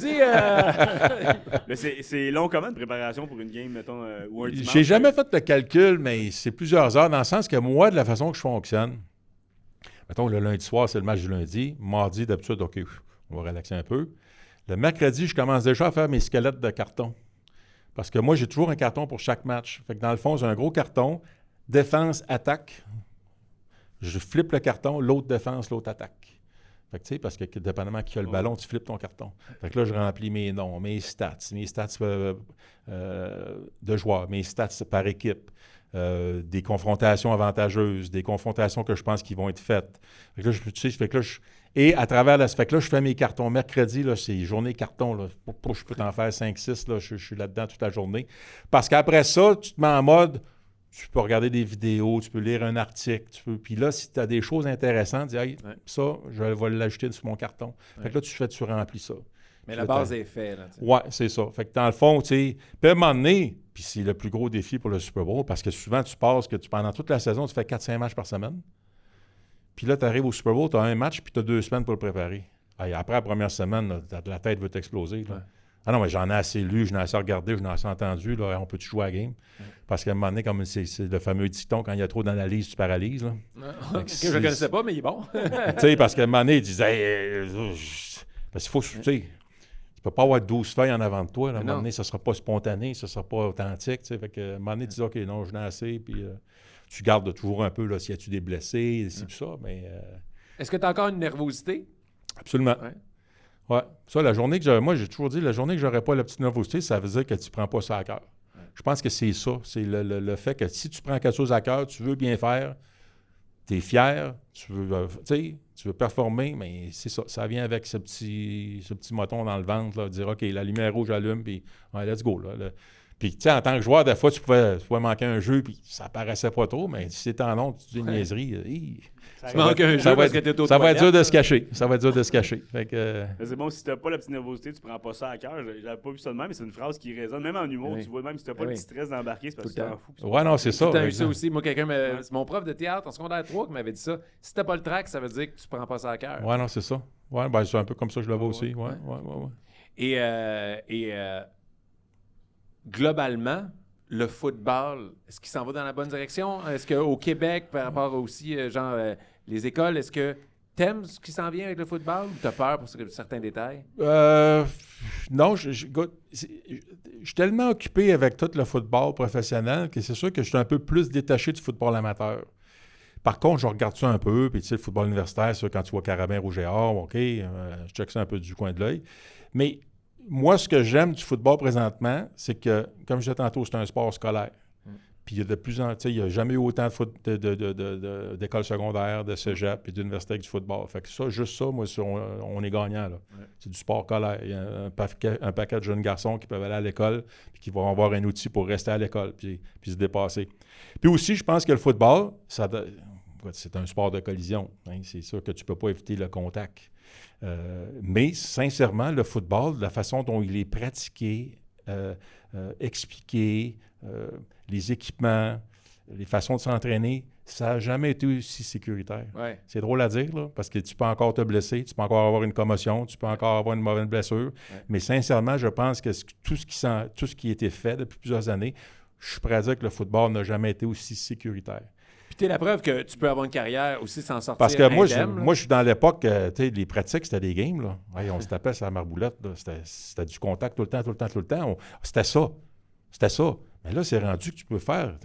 le dis. C'est long comment de préparation pour une game, mettons, ou un dimanche? J'ai jamais fait le calcul, mais c'est plusieurs heures, dans le sens que moi, de la façon que je fonctionne, mettons, le lundi soir, c'est le match du lundi. Mardi, d'habitude, OK, on va relaxer un peu. Le mercredi, je commence déjà à faire mes squelettes de carton. Parce que moi, j'ai toujours un carton pour chaque match. Fait que dans le fond, j'ai un gros carton. Défense, attaque. Je flippe le carton, l'autre défense, l'autre attaque. Fait que tu sais, parce que dépendamment qui a le ballon, tu flippes ton carton. Fait que là, je remplis mes noms, mes stats de joueurs, mes stats par équipe. des confrontations avantageuses, des confrontations que je pense qui vont être faites. Fait que là, et à travers l'aspect que là, je fais mes cartons. Mercredi, là, c'est journée carton. Là. Je peux t'en faire 5-6. Là, je suis là-dedans toute la journée. Parce qu'après ça, tu te mets en mode, tu peux regarder des vidéos, tu peux lire un article. Puis là, si tu as des choses intéressantes, dis, hey, ça, je vais l'ajouter sur mon carton. Fait que là, tu remplis ça. Mais Puis la là, base est faite. Oui, c'est ça. Fait que dans le fond, tu sais, puis à un moment donné, puis c'est le plus gros défi pour le Super Bowl, parce que souvent, pendant toute la saison, tu fais 4-5 matchs par semaine. Puis là, tu arrives au Super Bowl, tu as un match, puis tu as 2 semaines pour le préparer. Hey, après la première semaine, là, la tête veut t'exploser. Là. Ah non, mais j'en ai assez lu, j'en ai assez regardé, j'en ai assez entendu. Là, on peut-tu jouer à la game? Parce qu'à un moment donné, comme c'est le fameux dicton, quand il y a trop d'analyse, tu paralyses. Là. Je ne connaissais pas, mais il est bon. Tu sais, parce qu'à un moment donné, il disait, parce qu'il faut, tu sais, tu peux pas avoir 12 feuilles en avant de toi. Là. À un moment donné, ça ne sera pas spontané, ça ne sera pas authentique. Tu sais, fait que, à un moment donné, tu dis, OK, non, j'en ai assez, puis tu gardes toujours un peu, là, s'il y a-tu des blessés, ci, ça, mais... Est-ce que tu as encore une nervosité? Absolument. Ouais. Ça, la journée que moi, j'ai toujours dit, la journée que j'aurais pas la petite nervosité, ça veut dire que tu prends pas ça à cœur. Je pense que c'est ça. C'est le fait que si tu prends quelque chose à cœur, tu veux bien faire, tu es fier, tu veux performer, mais c'est ça. Ça vient avec ce petit moton dans le ventre, là, dire, OK, la lumière rouge allume, puis let's go. Là. Puis, tu sais, en tant que joueur, des fois, tu pouvais manquer un jeu, puis ça paraissait pas trop, mais si c'était en honte, tu dis une niaiserie. Tu manques un jeu parce que t'es au Ça va être dur de se toilette. cacher. Ça va être dur de se cacher. Fait que, Mais c'est bon, si t'as pas la petite nervosité, tu prends pas ça à cœur. J'avais pas vu ça de même, mais c'est une phrase qui résonne. Même en humour, Oui. tu vois, même si t'as pas Oui. le petit stress d'embarquer, c'est parce que Tout le tu t'en temps. fous. ouais, non, c'est ça. Tu as eu ça exemple. aussi. Moi, c'est mon prof de théâtre en secondaire 3 qui m'avait dit ça. Si t'as pas le track, ça veut dire que tu prends pas ça à cœur. Ouais, non, c'est ça. Ouais, ben, c'est un peu comme ça que je le vois aussi. Ouais. Et globalement, le football, est-ce qu'il s'en va dans la bonne direction? Est-ce qu'au Québec, par rapport aussi, les écoles, est-ce que t'aimes ce qui s'en vient avec le football ou t'as peur pour certains détails? Non, je suis tellement occupé avec tout le football professionnel que c'est sûr que je suis un peu plus détaché du football amateur. Par contre, je regarde ça un peu, puis tu sais, le football universitaire, ça, quand tu vois Carabin, Rouge et Or, OK, je check ça un peu du coin de l'œil. Mais moi, ce que j'aime du football présentement, c'est que, comme je disais tantôt, c'est un sport scolaire. Puis il y a de plus en plus, il n'y a jamais eu autant d'écoles secondaires, de cégep et d'universités avec du football. Fait que ça, juste ça, moi, on est gagnant. Là. C'est du sport scolaire. Il y a un paquet de jeunes garçons qui peuvent aller à l'école et qui vont avoir un outil pour rester à l'école puis se dépasser. Puis aussi, je pense que le football, c'est un sport de collision. Hein. C'est sûr que tu ne peux pas éviter le contact. Mais sincèrement, le football, la façon dont il est pratiqué, expliqué, les équipements, les façons de s'entraîner, ça n'a jamais été aussi sécuritaire. Ouais. C'est drôle à dire, là, parce que tu peux encore te blesser, tu peux encore avoir une commotion, tu peux encore avoir une mauvaise blessure. Ouais. Mais sincèrement, je pense que tout ce qui a été fait depuis plusieurs années, je suis prêt à dire que le football n'a jamais été aussi sécuritaire. Puis t'es la preuve que tu peux avoir une carrière aussi sans sortir. Parce que indemne, moi, je suis dans l'époque, les pratiques, c'était des games. Là. Ouais, on se tapait sur la marboulette. Là. C'était du contact tout le temps. C'était ça. Mais là, c'est rendu que tu peux faire.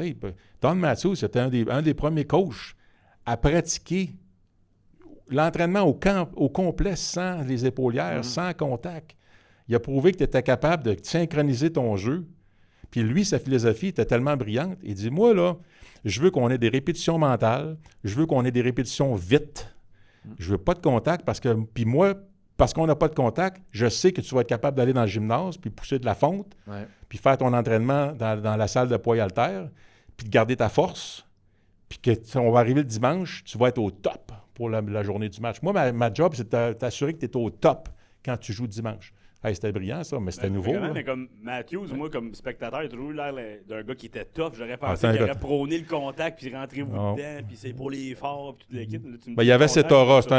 Don Matthews, c'était un des premiers coachs à pratiquer l'entraînement au complet sans les épaulières, sans contact. Il a prouvé que tu étais capable de synchroniser ton jeu. Puis lui, sa philosophie était tellement brillante. Il dit, moi, là, je veux qu'on ait des répétitions mentales, je veux qu'on ait des répétitions vite. Je veux pas de contact parce qu'on n'a pas de contact, je sais que tu vas être capable d'aller dans le gymnase puis pousser de la fonte, puis faire ton entraînement dans la salle de poids et haltères, puis de garder ta force, puis qu'on va arriver le dimanche, tu vas être au top pour la journée du match. Moi, ma job, c'est de t'assurer que tu es au top quand tu joues dimanche. Hey, c'était brillant, ça, mais c'était nouveau. Mais comme Matthews, moi, comme spectateur, il a toujours eu l'air d'un gars qui était tough. J'aurais pensé qu'il aurait prôné le contact, puis rentrez-vous dedans, puis c'est pour les forts, puis toute l'équipe. Il y avait cette aura. Écoute,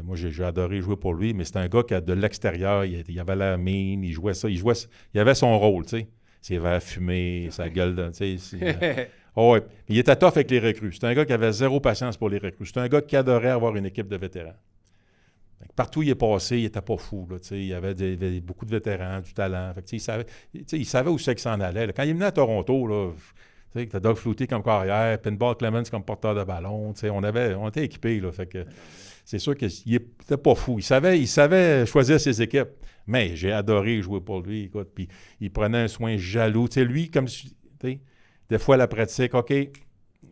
moi, j'ai adoré jouer pour lui, mais c'est un gars qui, de l'extérieur, il avait la mine, il jouait ça. Il avait son rôle, tu sais. Ses verres fumés, sa gueule, tu sais. Ouais. Il était tough avec les recrues. C'était un gars qui avait zéro patience pour les recrues. C'était un gars qui adorait avoir une équipe de vétérans. Partout où il est passé, il n'était pas fou. Là, il y avait beaucoup de vétérans, du talent. Fait que, il savait où c'est qu'il s'en allait. Là. Quand il venait à Toronto, là, Tu sais, t'as Doug Flutie comme carrière, Pinball Clemens comme porteur de ballon. Tu sais, on était équipés, là. Fait que c'est sûr qu'il n'était pas fou. Il savait choisir ses équipes. Mais j'ai adoré jouer pour lui, écoute. Puis il prenait un soin jaloux. Tu sais, lui, comme tu sais, des fois, la pratique, OK, tu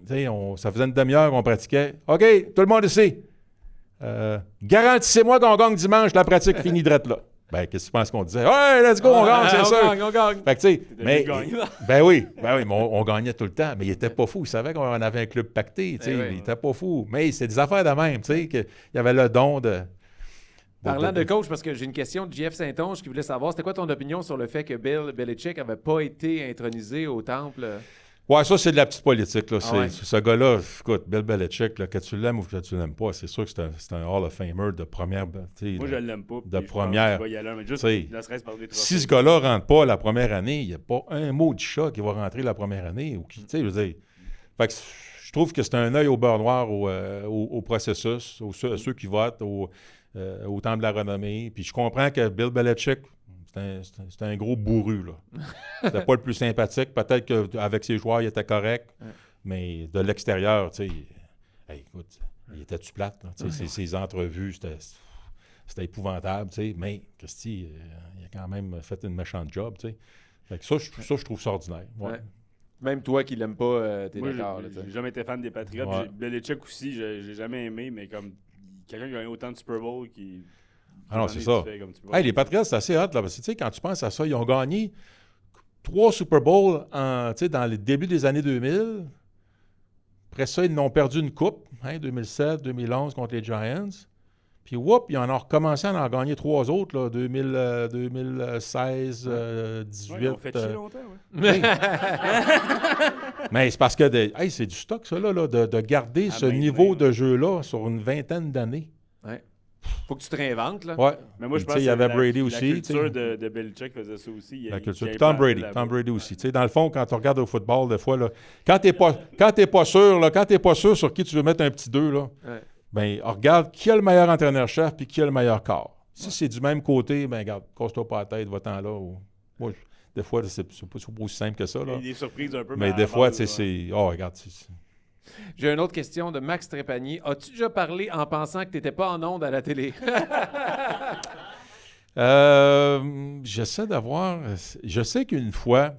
sais, ça faisait une demi-heure qu'on pratiquait. OK, tout le monde ici. Garantissez-moi qu'on gagne dimanche, la pratique finie drette là. Ben, qu'est-ce que tu penses qu'on disait? Hey, let's go, on gagne, c'est ça. On gagne. Fait que, tu sais, mais, gagné. ben oui, mais on gagnait tout le temps. Mais il était pas fou. Il savait qu'on avait un club pacté, tu sais. Il était pas fou. Mais c'est des affaires de même, tu sais, qu'il y avait le don de. Parlant de coach, parce que j'ai une question de JF Saint-Onge qui voulait savoir, c'était quoi ton opinion sur le fait que Bill Belichick n'avait pas été intronisé au temple? Ouais, ça, c'est de la petite politique. Là. Ah ouais. Ce gars-là, écoute, Bill Belichick, là, que tu l'aimes ou que tu l'aimes pas, c'est sûr que c'est un Hall of Famer de première. Moi, je l'aime pas. De première. Il va y aller, mais juste, ne serait-ce par des si ce gars-là ne rentre pas la première année, il n'y a pas un mot de chat qui va rentrer la première année. Ou qui, tu sais, je veux dire. Fait que je trouve que c'est un œil au beurre noir au processus, ceux qui votent, au temps de la renommée. Puis je comprends que Bill Belichick, c'est un gros bourru, là. C'était pas le plus sympathique. Peut-être qu'avec ses joueurs, il était correct. Mais de l'extérieur, tu sais, écoute, il était-tu plate, là. Ses entrevues, c'était épouvantable, tu sais. Mais Christy, il a quand même fait une méchante job, tu sais. Fait que ça, je trouve ça ordinaire. Ouais. Même toi qui l'aimes pas, t'es Moi, d'accord. j'ai jamais été fan des Patriots. Ouais. Belichick aussi, j'ai jamais aimé, mais comme quelqu'un qui a gagné autant de Super Bowl qui... Ah non, c'est ça. Hey, les Patriots, c'est assez hot, là, parce que tu sais, quand tu penses à ça, ils ont gagné 3 Super Bowls dans les débuts des années 2000. Après ça, ils ont perdu une coupe, 2007, 2011 contre les Giants. Puis, ils en ont recommencé à en gagner 3 autres, là, 2016, 18. Ouais, ils ont fait chier longtemps, ouais. Mais c'est parce que c'est du stock, ça, là, de garder ce niveau de jeu-là sur une vingtaine d'années. Ouais. Faut que tu te réinventes, là. Ouais. Mais moi, je Puis, pense il y avait que Brady la aussi. culture de Belichick faisait ça aussi. La culture. Puis Tom Brady aussi. Tu sais, dans le fond, quand tu regardes au football, des fois, là, quand tu n'es pas sûr sur qui tu veux mettre un petit 2, là, ben, regarde qui a le meilleur entraîneur-chef puis qui a le meilleur corps. Si c'est du même côté, ben regarde, casse-toi pas la tête, va-t'en là. Moi, des fois, c'est pas aussi simple que ça. Là. Il y a des surprises un peu. Mais des fois, tu sais, c'est... Oh, regarde, J'ai une autre question de Max Trépanier. As-tu déjà parlé en pensant que tu n'étais pas en onde à la télé? J'essaie d'avoir... Je sais qu'une fois,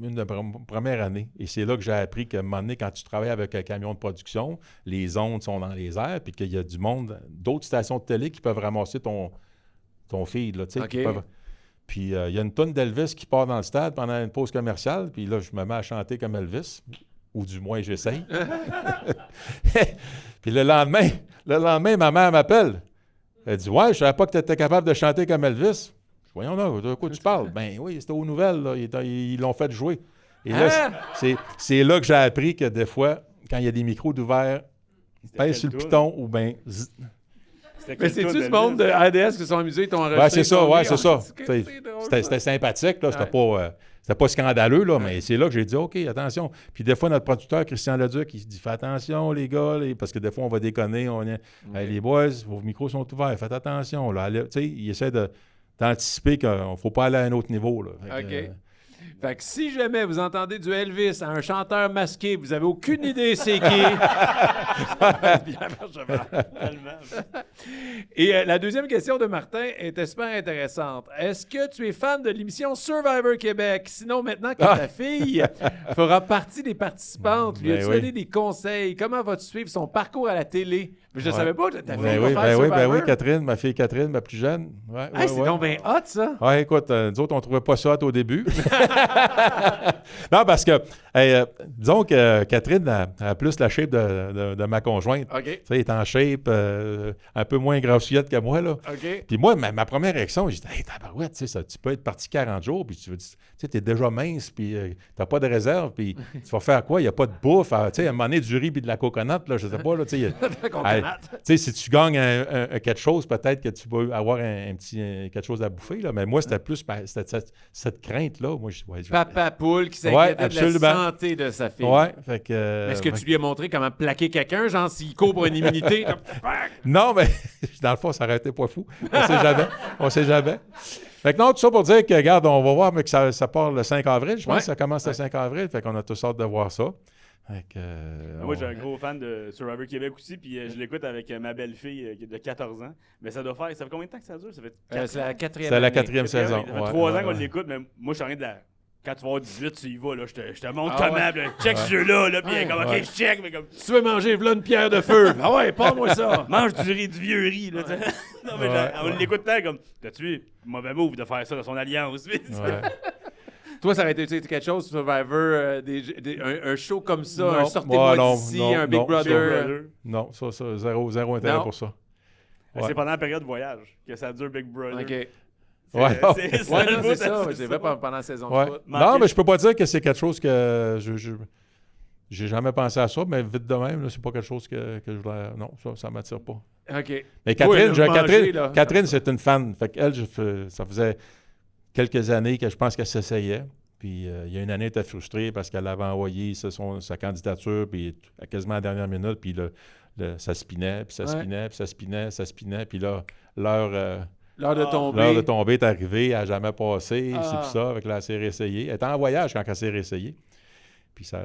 une de première année, et c'est là que j'ai appris qu'à un moment donné, quand tu travailles avec un camion de production, les ondes sont dans les airs, puis qu'il y a du monde, d'autres stations de télé qui peuvent ramasser ton feed, là, tu sais, qui peuvent... Puis il y a une tonne d'Elvis qui part dans le stade pendant une pause commerciale, puis là, je me mets à chanter comme Elvis, ou du moins, j'essaye. Puis le lendemain, ma mère m'appelle. Elle dit « Ouais, je savais pas que tu étais capable de chanter comme Elvis. » Voyons là, de quoi tu parles? Ben oui, c'était aux nouvelles, là. Ils l'ont fait jouer. Et là, c'est là que j'ai appris que des fois, quand il y a des micros d'ouvert, pèse sur le piton ou bien... Mais c'est-tu ce monde de ADS qui sont amusés, ils t'ont enregistré? Ouais, c'est ça, ouais, c'est ça. C'était C'était sympathique, là. C'était pas scandaleux, là, mais c'est là que j'ai dit, OK, attention. Puis des fois, notre producteur, Christian Leduc, il se dit, fais attention, les gars, parce que des fois, on va déconner. Hey, les boys, vos micros sont ouverts, faites attention. Là. Tu sais, il essaie d'anticiper qu'il ne faut pas aller à un autre niveau. Là. Fait que si jamais vous entendez du Elvis à un chanteur masqué, vous avez aucune idée c'est qui. Et la deuxième question de Martin était super intéressante. Est-ce que tu es fan de l'émission Survivor Québec? Sinon, maintenant que ta fille fera partie des participantes, lui as-tu donné des conseils? Comment vas-tu suivre son parcours à la télé? Je ne savais pas que ta fille va faire Survivor. Ben oui, Catherine, ma fille Catherine, ma plus jeune. C'est donc bien hot, ça. Oui, écoute, nous autres, on ne trouvait pas ça hot au début. Non, parce que, disons que Catherine a plus la shape de ma conjointe. OK. Tu sais, elle est en shape, un peu moins grassouillette que moi, là. OK. Puis moi, ma première réaction, j'ai dit, hey, tabarouette, tu sais, tu peux être parti 40 jours, puis tu es déjà mince, puis tu n'as pas de réserve, puis tu vas faire quoi? Il n'y a pas de bouffe. Tu sais, à un moment donné, du riz puis de la coconut, là, je ne sais pas, là, tu sais, si tu gagnes quelque chose, peut-être que tu vas avoir un petit quelque chose à bouffer, là. Mais moi, c'était plus cette crainte-là. Moi, Papa poule qui s'inquiétait de absolument. la santé de sa fille. Ouais, fait que... Est-ce que tu lui as montré comment plaquer quelqu'un, genre s'il court pour une immunité? Non, mais dans le fond, ça aurait été pas fou. On sait jamais. Fait que non, tout ça pour dire que, regarde, on va voir, mais que ça part le 5 avril. Je pense que ça commence le 5 avril. Fait qu'on a tous hâte de voir ça. Fait que, Moi, j'ai un gros fan de Survivor Québec aussi, puis je l'écoute avec ma belle-fille de 14 ans. Mais ça fait combien de temps que ça dure? Ça fait C'est la quatrième c'est la année. 4e saison. Ça fait 3 ans qu'on l'écoute, mais moi, je suis en train de la... Quand tu vas avoir 18, tu y vas, là, je te montre comment, là, check ce jeu-là, là, puis comme, OK, je check, mais comme... Si tu veux manger, voilà une pierre de feu. Ah ouais, pas-moi ça. Mange du vieux riz, là, tu sais. Non, mais on l'écoute tant comme, t'as-tu vu, mauvais move de faire ça dans son alliance, Ouais. Toi, ça aurait été quelque chose, Survivor, un show comme ça, Non. un Sortez-moi Non, d'ici, non, un Big non, Brother. Non, ça, zéro intérêt Non. pour ça. C'est Ouais. pendant la période de voyage que ça dure Big Brother. OK. Ouais, Ouais, non, c'est ça. J'ai vu pendant la saison Ouais. de foot. Non, mais je peux pas dire que c'est quelque chose que j'ai jamais pensé à ça, mais vite de même, là, c'est pas quelque chose que je voulais. Non, ça m'attire pas. OK. Mais Catherine, Oui, manger, là. Catherine, c'est une fan. Fait qu'elle, ça faisait quelques années que je pense qu'elle s'essayait. Puis il y a une année, elle était frustrée parce qu'elle avait envoyé sa candidature, puis à quasiment à la dernière minute, puis ça spinait, puis ça spinait, puis ça spinait, ça spinait. Puis là, l'heure L'heure de tomber. de tomber est arrivée, elle n'a jamais passé, c'est puis ça, avec la série essayée. Elle était en voyage quand elle s'est réessayée. Puis ça,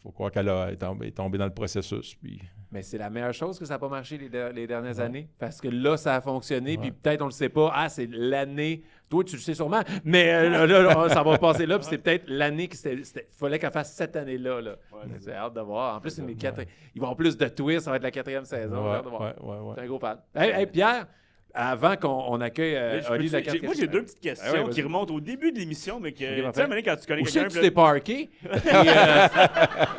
faut croire qu'elle est tombée dans le processus. Puis... Mais c'est la meilleure chose que ça n'a pas marché les dernières années. Parce que là, ça a fonctionné, puis peut-être on le sait pas. Ah, c'est l'année. Toi, tu le sais sûrement. Mais là, ça va passer là, puis c'est peut-être l'année qu'il fallait qu'elle fasse cette année-là. Là. J'ai hâte de voir. En plus, ils vont avoir plus de twists. Ça va être la 4e saison. J'ai hâte de voir. Ouais. C'est un gros fan. Hey, Pierre, avant qu'on accueille Oli de la 4e Moi, j'ai 2 petites questions vas-y. qui remontent au début de l'émission, mais que, tu parfait. sais, à un moment donné, quand tu connais Où c'est quelqu'un... que tu t'es parké? Puis,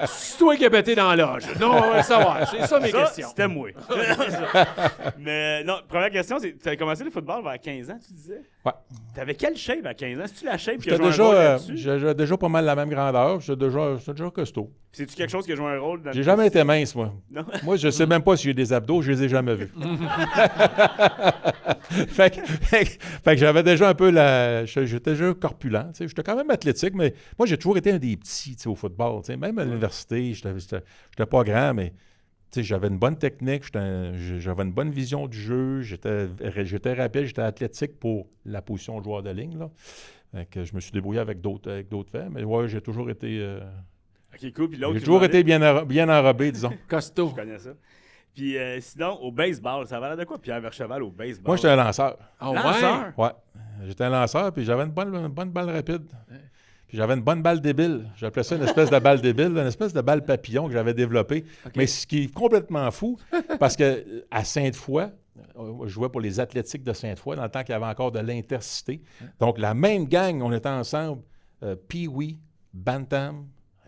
c'est toi qui as pété dans l'âge. Non, on va le savoir. C'est ça mes questions. C'était moi. Mais non, première question, c'est tu as commencé le football vers 15 ans, tu disais? Ouais. T'avais quelle shape à 15 ans? C'est-tu la shape qui a J'étais joué un rôle déjà, là-dessus? j'avais déjà pas mal la même grandeur. J'étais déjà costaud. C'est-tu quelque chose qui a joué un rôle dans J'ai jamais été mince, moi. Non? Moi, je sais même pas si j'ai des abdos, je les ai jamais vus. fait que j'avais déjà un peu j'étais déjà corpulent. Tu sais, j'étais quand même athlétique, mais moi, j'ai toujours été un des petits, tu sais, au football. Tu sais, même à l'université, j'étais pas grand, mais tu sais, j'avais une bonne technique, j'avais une bonne vision du jeu, j'étais rapide, j'étais athlétique pour la position de joueur de ligne. Là. Fait que je me suis débrouillé avec d'autres faits, mais ouais, j'ai toujours été... Ok, cool. Puis l'autre, J'ai tu toujours m'en été bien enrobé, disons. Costaud. Je connais ça. Puis sinon, au baseball, ça valait de quoi, Pierre Vercheval, au baseball? Moi, j'étais un lanceur. Ah ouais? Lanceur? Ouais. J'étais un lanceur, puis j'avais une bonne balle rapide. Puis j'avais une bonne balle débile. J'appelais ça une espèce de balle débile, une espèce de balle papillon que j'avais développée. OK. Mais ce qui est complètement fou, parce que à Sainte-Foy, je jouais pour les Athlétiques de Sainte-Foy dans le temps qu'il y avait encore de l'intercité. Donc, la même gang, on était ensemble, Pee-wee, Bantam.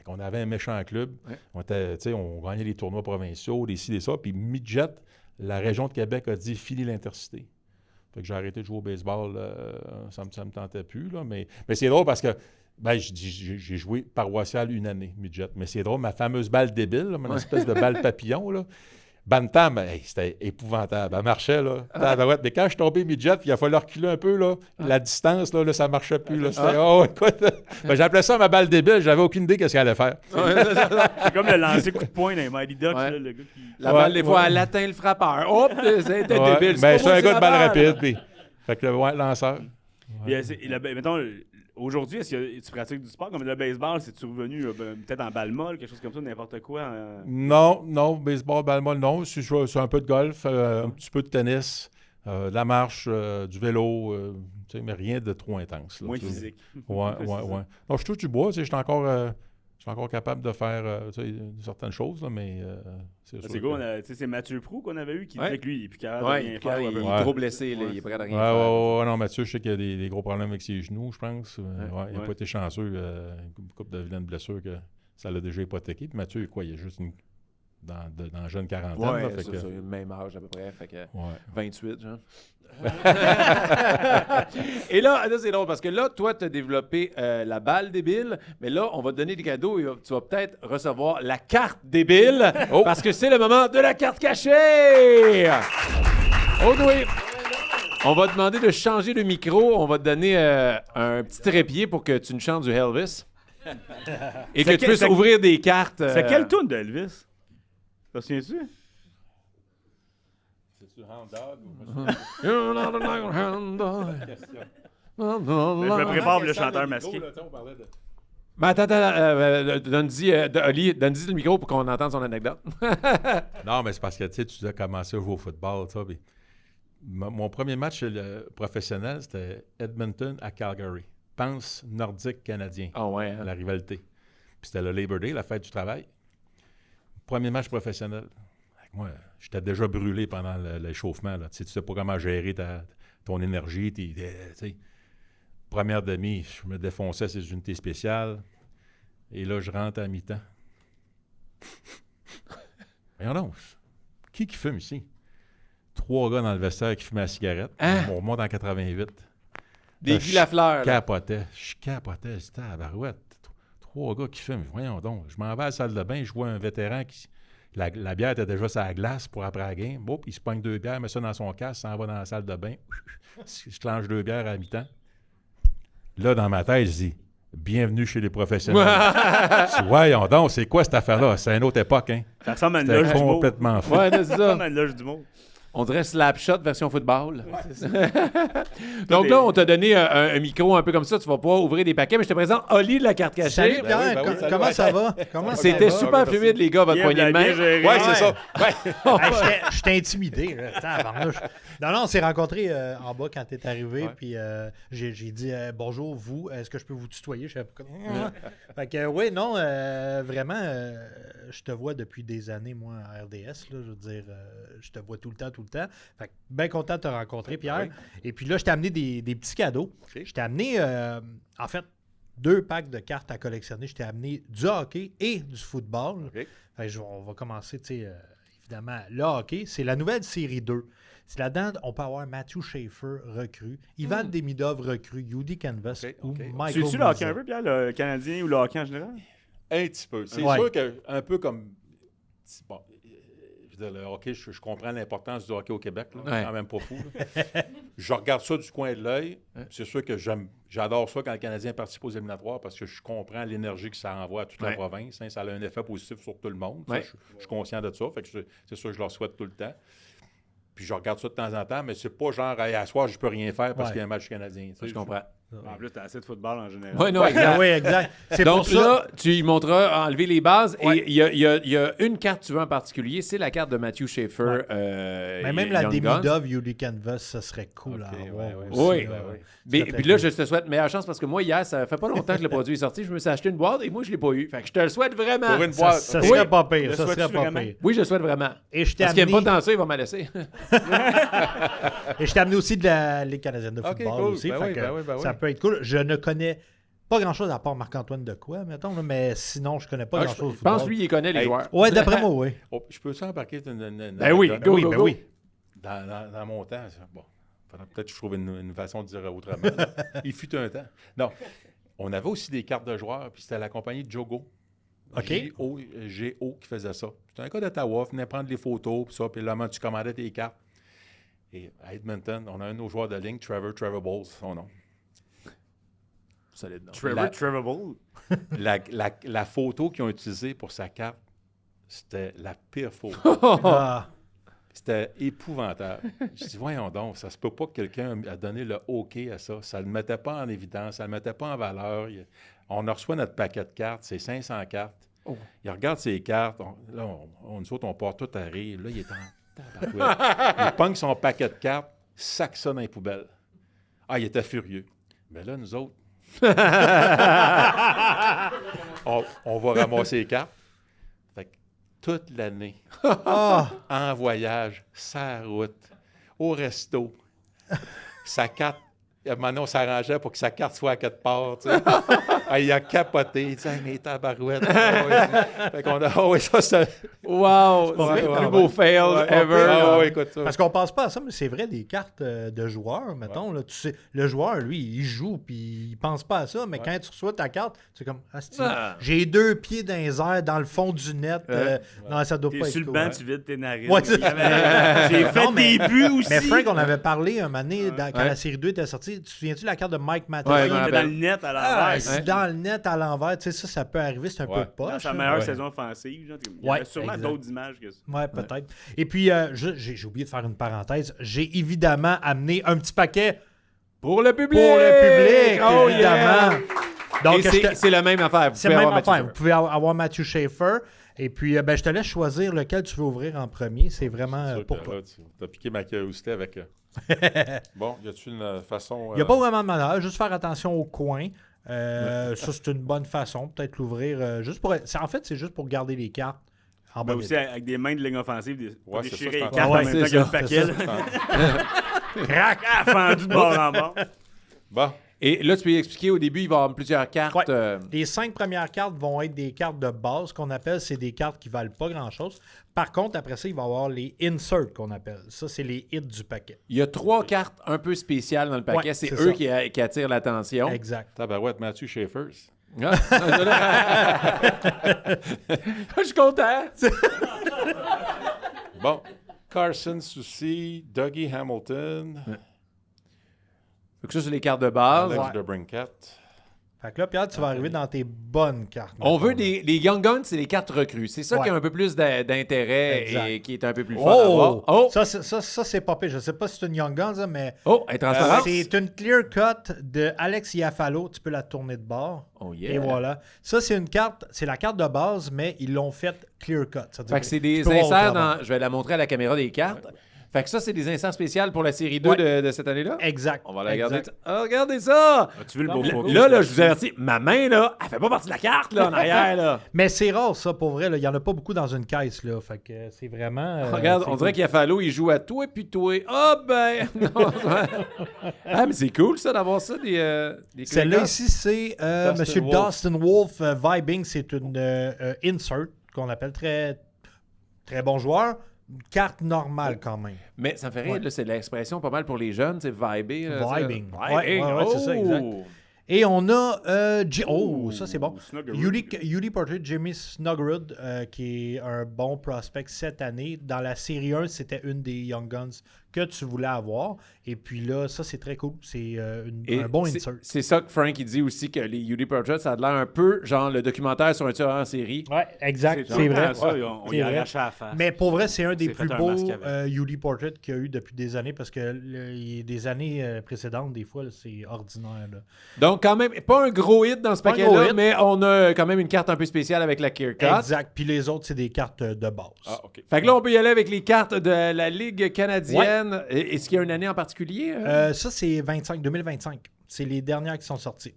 On avait un méchant club. Ouais. On gagnait les tournois provinciaux, des ci, des ça. Puis Midget, la région de Québec a dit « Finis l'intercité ». Fait que j'ai arrêté de jouer au baseball. Ça me tentait plus. Là, mais c'est drôle parce que j'ai joué paroissial une année, Midget. Mais c'est drôle, ma fameuse balle débile, là, mon espèce de balle papillon, là, Bantam, c'était épouvantable. Elle marchait, là. Mais quand je suis tombé midget, puis il a fallu reculer un peu, là, la distance, là, ça marchait plus. Là. Écoute, j'appelais ça ma balle débile. J'avais aucune idée de ce qu'elle allait faire. C'est comme le lancer coup de poing dans les Mighty Ducks, là, le gars qui... La balle, des fois, elle atteint le frappeur. Hop, c'était débile. Mais pas c'est moi, un gars la de balle balle. rapide. Puis, fait que, lanceur. Mettons, aujourd'hui, est-ce que tu pratiques du sport? Comme le baseball, c'est-tu revenu peut-être en balle molle, quelque chose comme ça, n'importe quoi? Non, baseball, balle molle, non. C'est un peu de golf, un petit peu de tennis, de la marche, du vélo, mais rien de trop intense. Là, Moins physique. Ouais. Non, je touche du bois, je suis encore capable de faire certaines choses, là, mais c'est sûr. C'est cool, c'est Mathieu Proulx qu'on avait eu qui disait que lui, il est plus capable Ouais, de rien il faire. est trop blessé, là, il est pas capable de rien faire. Non, Mathieu, je sais qu'il y a des gros problèmes avec ses genoux, je pense. Il n'a pas été chanceux, une couple de vilaines blessures que ça l'a déjà hypothéqué. Puis Mathieu, il est juste dans la jeune quarantaine. Ouais, là, fait c'est que, ça, le même âge à peu près, fait que 28, genre. Et là, c'est drôle parce que là, toi, tu as développé la balle débile, mais là, on va te donner des cadeaux et tu vas peut-être recevoir la carte débile parce que c'est le moment de la carte cachée! Audrey! On va te demander de changer de micro. On va te donner un petit trépied pour que tu nous chantes du Elvis. Et que tu puisses ouvrir des cartes. C'est quelle tune de Elvis? T'en souviens-tu? C'est-tu Hound Dog ou... You're not a hound dog. Je me prépare pour le chanteur masqué. Ben, attends, donne-y Oli, donne-y le micro pour qu'on entende son anecdote. Non, mais c'est parce que tu as commencé à jouer au football. Ça, puis mon premier match professionnel, c'était Edmonton à Calgary. Pense nordique canadien, Ah ouais. la rivalité. Puis c'était le Labor Day, la fête du travail. Premier match professionnel. Moi, j'étais déjà brûlé pendant l'échauffement. Là. Tu sais pas comment gérer ton énergie. Première demi, je me défonçais ces unités spéciales. Et là, je rentre à mi-temps. Voyons donc. Qui fume ici? 3 gars dans le vestiaire qui fumaient la cigarette. Hein? On remonte en 88. Des Guy Lafleur. Je capotais. C'était à la barouette. 3 gars qui fument. Voyons donc. Je m'en vais à la salle de bain. Je vois un vétéran qui... La bière était déjà sur la glace pour après la game. Bon, il se pogne 2 bières, met ça dans son casque, s'en va dans la salle de bain. Je clenche 2 bières à mi-temps. Là, dans ma tête, je dis « Bienvenue chez les professionnels ». Je dis « Voyons donc, c'est quoi cette affaire-là? C'est une autre époque, hein? » Ça ressemble à une C'était loge du mot. complètement fou. Ouais, c'est Ça ça. ressemble à une loge du mot. On dirait Slapshot version football. Donc là, on t'a donné un micro un peu comme ça. Tu vas pouvoir ouvrir des paquets. Mais je te présente Oli de la carte cachée. Salut Ben Pierre, oui, salut. comment ça va? C'était super fluide, les gars, votre Bien, poignée de bien main. géré. Ouais, c'est ça. J'étais intimidé. Là. Tabarnouche. Non, on s'est rencontrés en bas quand t'es arrivé. Ouais. Puis j'ai dit bonjour, vous. Est-ce que je peux vous tutoyer? Je sais pas. Fait que oui, non, vraiment, je te vois depuis des années, moi, à RDS. Là, je veux dire, je te vois tout le temps. Fait que bien content de te rencontrer, Pierre. Oui. Et puis là, je t'ai amené des petits cadeaux. OK. Je t'ai amené, en fait, 2 packs de cartes à collectionner. Je t'ai amené du hockey et du football. OK. Fait que on va commencer, tu sais, évidemment, le hockey. C'est la nouvelle série 2. C'est là-dedans, on peut avoir Matthew Schaefer, recrue, Ivan Demidov, recrue, Yudi Canvas OK, ou OK. Michael Tu le hockey un Mouzel. peu, Pierre, le Canadien ou le hockey en général? Un petit peu. C'est Ouais. sûr que un peu comme... Bon, je veux dire, le hockey, je comprends l'importance du hockey au Québec. Là, Ouais. quand même pas fou. Là. Je regarde ça du coin de l'œil. C'est sûr que j'adore ça quand le Canadien participe aux éliminatoires parce que je comprends l'énergie que ça envoie à toute la Ouais. province. Hein, ça a un effet positif sur tout le monde. Ça, Ouais. je suis conscient de ça. Fait que c'est sûr que je leur souhaite tout le temps. Puis je regarde ça de temps en temps, mais c'est pas genre hey, à soir, je peux rien faire parce Ouais. qu'il y a un match canadien. Tu sais, Je comprends. En plus, t'as assez de football en général. Ouais, non, Ouais, exact. oui, exact. C'est Donc pour ça. là, tu lui montreras enlever les bases. Ouais. Et il y a une carte que tu veux en particulier, c'est la carte de Matthew Schaefer. Ouais. Mais même la Young Guns. Demidov, Yudi Canvas, ça serait cool à Ok, avoir ouais, ouais. aussi, Oui. là. Mais, Très, très puis là, cool. je te souhaite meilleure chance parce que moi, hier, ça fait pas longtemps que le produit est sorti. Je me suis acheté une boîte et moi, je l'ai pas eu. Fait que je te le souhaite vraiment. Pour une Ça, boîte. ça Oui. serait pas pire. Le Ça serait souhaites-tu pas vraiment? pire. Oui, je le souhaite vraiment. Et je t'ai Parce qu'il amené, n'aime pas danser, il va me laisser. et je t'ai amené aussi de la Ligue canadienne de Ok, football cool. aussi. Ben fait oui, que ben oui, ben ça oui. peut être cool. Je ne connais pas grand-chose à part Marc-Antoine Decoy, mettons, là, mais sinon, je connais pas Ah, grand-chose au je football. pense lui, il connaît les Hey. joueurs. Ouais, d'après moi, oui. Oh, je peux ça embarquer Ben oui, anecdote? go, oui, go, ben go. oui. Dans mon temps, bon, faudrait peut-être que je trouve une façon de dire autrement. Il fut un temps. Non, on avait aussi des cartes de joueurs, puis c'était la compagnie Jogo. OK. G-O qui faisait ça. C'était un gars d'Ottawa, venait prendre les photos, puis ça, puis là, tu commandais tes cartes. Et à Edmonton, on a un de nos joueurs de ligne, Trevor Bowles, son nom. Solide, non. Trevor Ball. La photo qu'ils ont utilisée pour sa carte, c'était la pire photo. Ah, C'était épouvantable. Je dis, voyons donc, ça se peut pas que quelqu'un a donné le OK à ça. Ça ne le mettait pas en évidence, ça ne le mettait pas en valeur. On reçoit notre paquet de cartes, c'est 500 cartes. Oh. Il regarde ses cartes. Nous autres, on part tout à rire. Là, il est en tabarouette. Il pogne son paquet de cartes, sac ça dans les poubelles. Ah, il était furieux. Mais là, nous autres, on va ramasser les cartes. Fait que toute l'année, en voyage, sa route, au resto, sa carte À un moment donné, on s'arrangeait pour que sa carte soit à quelque part. Tu sais. Il a capoté. Il dit hey, mais tabarouette. Fait qu'on a. Oh, oui, ça, c'est. Wow! C'est le plus beau fail ever. Ah, ouais, écoute ça. Parce qu'on pense pas à ça, mais c'est vrai, des cartes de joueurs, mettons. Là, tu sais, le joueur, lui, il joue, puis il pense pas à ça, mais quand tu reçois ta carte, c'est comme, j'ai 2 pieds dans les airs, dans le fond du net. Non, ça doit T'es pas être sur le cool. banc, tu vides tes narines. Ouais, c'est J'ai fait Non, mais- des buts aussi. Mais Frank, on avait parlé un moment donné, quand la série 2 était sortie. Tu te souviens-tu de la carte de Mike Matheson? Ouais, Il était dans le net à l'envers. C'est dans le net à l'envers. Tu sais, ça peut arriver, c'est un peu Ouais. de poche. Dans sa là. meilleure saison offensive. Genre, il y Ouais, avait sûrement exact. d'autres images que ça. Ouais, peut-être. Et puis, j'ai oublié de faire une parenthèse. J'ai évidemment amené un petit paquet Pour le public! pour le public, Oh, évidemment. yeah! Donc, Et je te- c'est la même affaire. Vous c'est pouvez la même avoir Mathieu affaire. Vous pouvez avoir Matthew Schaefer. Et puis, je te laisse choisir lequel tu veux ouvrir en premier. C'est vraiment C'est sûr pour que toi. là, tu as piqué ma curiosité avec. Bon, y a-tu une façon. Il n'y a pas vraiment de manière. Juste faire attention au coin. Ça, c'est une bonne façon. Peut-être l'ouvrir juste pour... En fait, c'est juste pour garder les cartes en Mais bonne aussi avec des mains de ligne offensive, Ouais, c'est déchirer ça, les je cartes pense. en même temps Ouais, que le c'est paquet. ça, là. Crac! Ah, fendu de bord en bord. Bon, Et là, tu peux expliquer au début, il va y avoir plusieurs cartes. Ouais. Les 5 premières cartes vont être des cartes de base qu'on appelle, c'est des cartes qui valent pas grand-chose. Par contre, après ça, il va y avoir les inserts qu'on appelle. Ça, c'est les hits du paquet. Il y a 3 cartes un peu spéciales dans le paquet. Ouais, c'est c'est eux ça. qui attirent l'attention. Exact. tabarouette, Matthew Schaefer. Ah, je suis content. Bon, Carson Soucy, Dougie Hamilton, Donc ça, c'est les cartes de base. Alex DeBrincat. Fait que là, Pierre, tu vas arriver dans tes bonnes cartes. On mettons, veut là. les Young Guns, c'est les cartes recrues. C'est ça Ouais. qui a un peu plus d'intérêt Exact. et qui est un peu plus fun à voir. Oh! Oh! Ça, c'est pas pire. Je sais pas si c'est une Young Guns, hein, mais Oh! Elle est transparente. c'est une clear cut de Alex Iafallo. Tu peux la tourner de bord. Oh yeah. Et voilà. Ça, c'est une carte, c'est la carte de base, mais ils l'ont faite clear cut. Fait que c'est des inserts dans... Je vais la montrer à la caméra des cartes. Fait que ça, c'est des inserts spéciales pour la série 2 de cette année-là. Exact. On va la regarder. Exact. Oh, regardez ça! As-tu vu le beau photo? Là, je vous avertis, ma main, là, elle fait pas partie de la carte, là, en arrière, là. Mais c'est rare, ça, pour vrai. là. Il y en a pas beaucoup dans une caisse, là. Fait que c'est vraiment... Regarde, c'est on dirait cool. qu'il y a fallo, il joue à toi puis toi. Ah ben! Non, ah, mais c'est cool, ça, d'avoir ça, des Celle-là clear ici, c'est Dustin M. Wolf. Dustin Wolf Vibing. C'est une insert qu'on appelle très, très bon joueur. Une carte normale, quand même. Mais ça me fait rire, Ouais. là, c'est l'expression pas mal pour les jeunes, c'est vibing. là, ça. Vibing. Vibing. Ouais, c'est ça, exact. Oh! Et on a... ça, c'est bon. Snuggerud. Yuli Porter, Jimmy Snuggerud, qui est un bon prospect cette année. Dans la série 1, c'était une des Young Guns que tu voulais avoir. Et puis là, ça, c'est très cool. C'est Et un bon c'est- insert. C'est ça que Frank il dit aussi que les Yuli Portrait, ça a l'air un peu genre le documentaire sur un tueur en série. Ouais, exact. C'est C'est vrai. Ça, on C'est y vrai. arrache à la face. Mais pour vrai, c'est un des C'est plus fait un beaux masque avec. Yuli Portrait qu'il y a eu depuis des années parce que des années précédentes, des fois, là, c'est ordinaire. Là. Donc, quand même, pas un gros hit dans ce Pas un gros paquet-là, hit. mais on a quand même une carte un peu spéciale avec la Clear Cut. Exact. Puis les autres, c'est des cartes de base. Ah, OK. Fait que là, on peut y aller avec les cartes de la Ligue canadienne. Est-ce qu'il y a une année en particulier? Ça, c'est 2025. C'est les dernières qui sont sorties.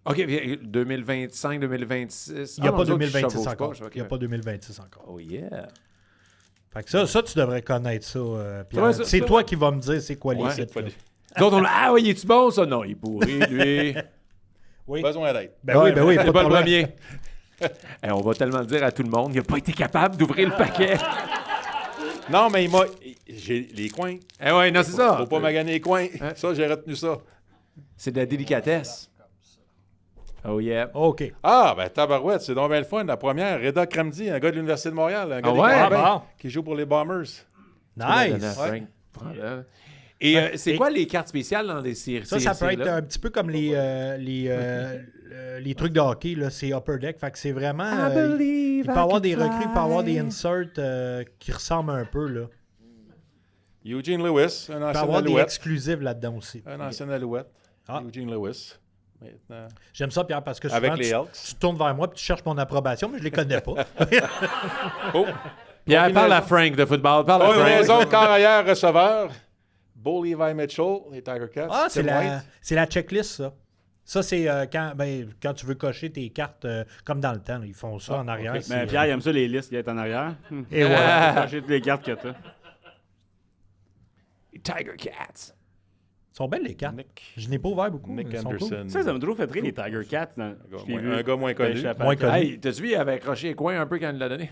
OK, 2025, 2026. Il n'y a Ah, pas non, nous autres, 2026 je chevauche encore. pas, je vois Il n'y a que- pas 2026 encore. Oh yeah. Fait que ça, tu devrais connaître ça, Pierre. Ouais, ça- C'est ça- toi qui vas me dire c'est quoi les Ouais, sites. c'est pas là. des- Nous autres, on ah oui, est-tu bon ça? Non, il est pourri, lui. Oui. Besoin d'aide. Ben oui, c'est pas de pas le problème. premier. Eh, on va tellement le dire à tout le monde, il n'a pas été capable d'ouvrir le paquet. Non, mais j'ai les coins. Eh ouais, non, c'est ça. Faut pas maganer les coins. Hein? Ça, j'ai retenu ça. C'est de la délicatesse. Oh yeah. OK. Ah, ben tabarouette, c'est donc bien le fun. La première, Reda Kramdi, un gars de l'Université de Montréal, un gars Ah des ouais? Carabins, Ah bon. qui joue pour les Bombers. Nice. Voilà. Et c'est Et- quoi les cartes spéciales dans les séries? Ça peut être un petit peu comme les trucs de hockey. Là. C'est Upper Deck. Fait que c'est vraiment... il peut y avoir des recrues, il peut y avoir des inserts qui ressemblent un peu. Là. Eugene Lewis, un Il peut y ancien avoir des Alouette. exclusives là-dedans aussi. Un ancien Alouette. Ah. Eugene Lewis. Maintenant. J'aime ça, Pierre, parce que souvent, Avec les tu, Elks. tu tournes vers moi et tu cherches mon approbation, mais je les connais pas. Oh! Pierre, parle à Frank de football. Parle à Oh, Frank. les autres corps arrière receveurs. Bo Levi Mitchell, les Tiger Cats. Ah, c'est Tim la, White. c'est la checklist, ça. Ça, c'est quand tu veux cocher tes cartes, comme dans le temps. là, ils font ça en arrière. ok. c'est, Mais Pierre, il aime ça les listes qui est en arrière. Et voilà. J'ai toutes les cartes que t'as. Tiger Cats. sont belles, les cartes. Nick, Je n'ai pas ouvert beaucoup. Nick mais ils sont cool. Anderson. Ça m'a toujours fait rire, les Tiger Cats. Un gars moins connu. Moins connu. Hey, t'as-tu vu, il avait accroché les coins un peu quand il l'a donné?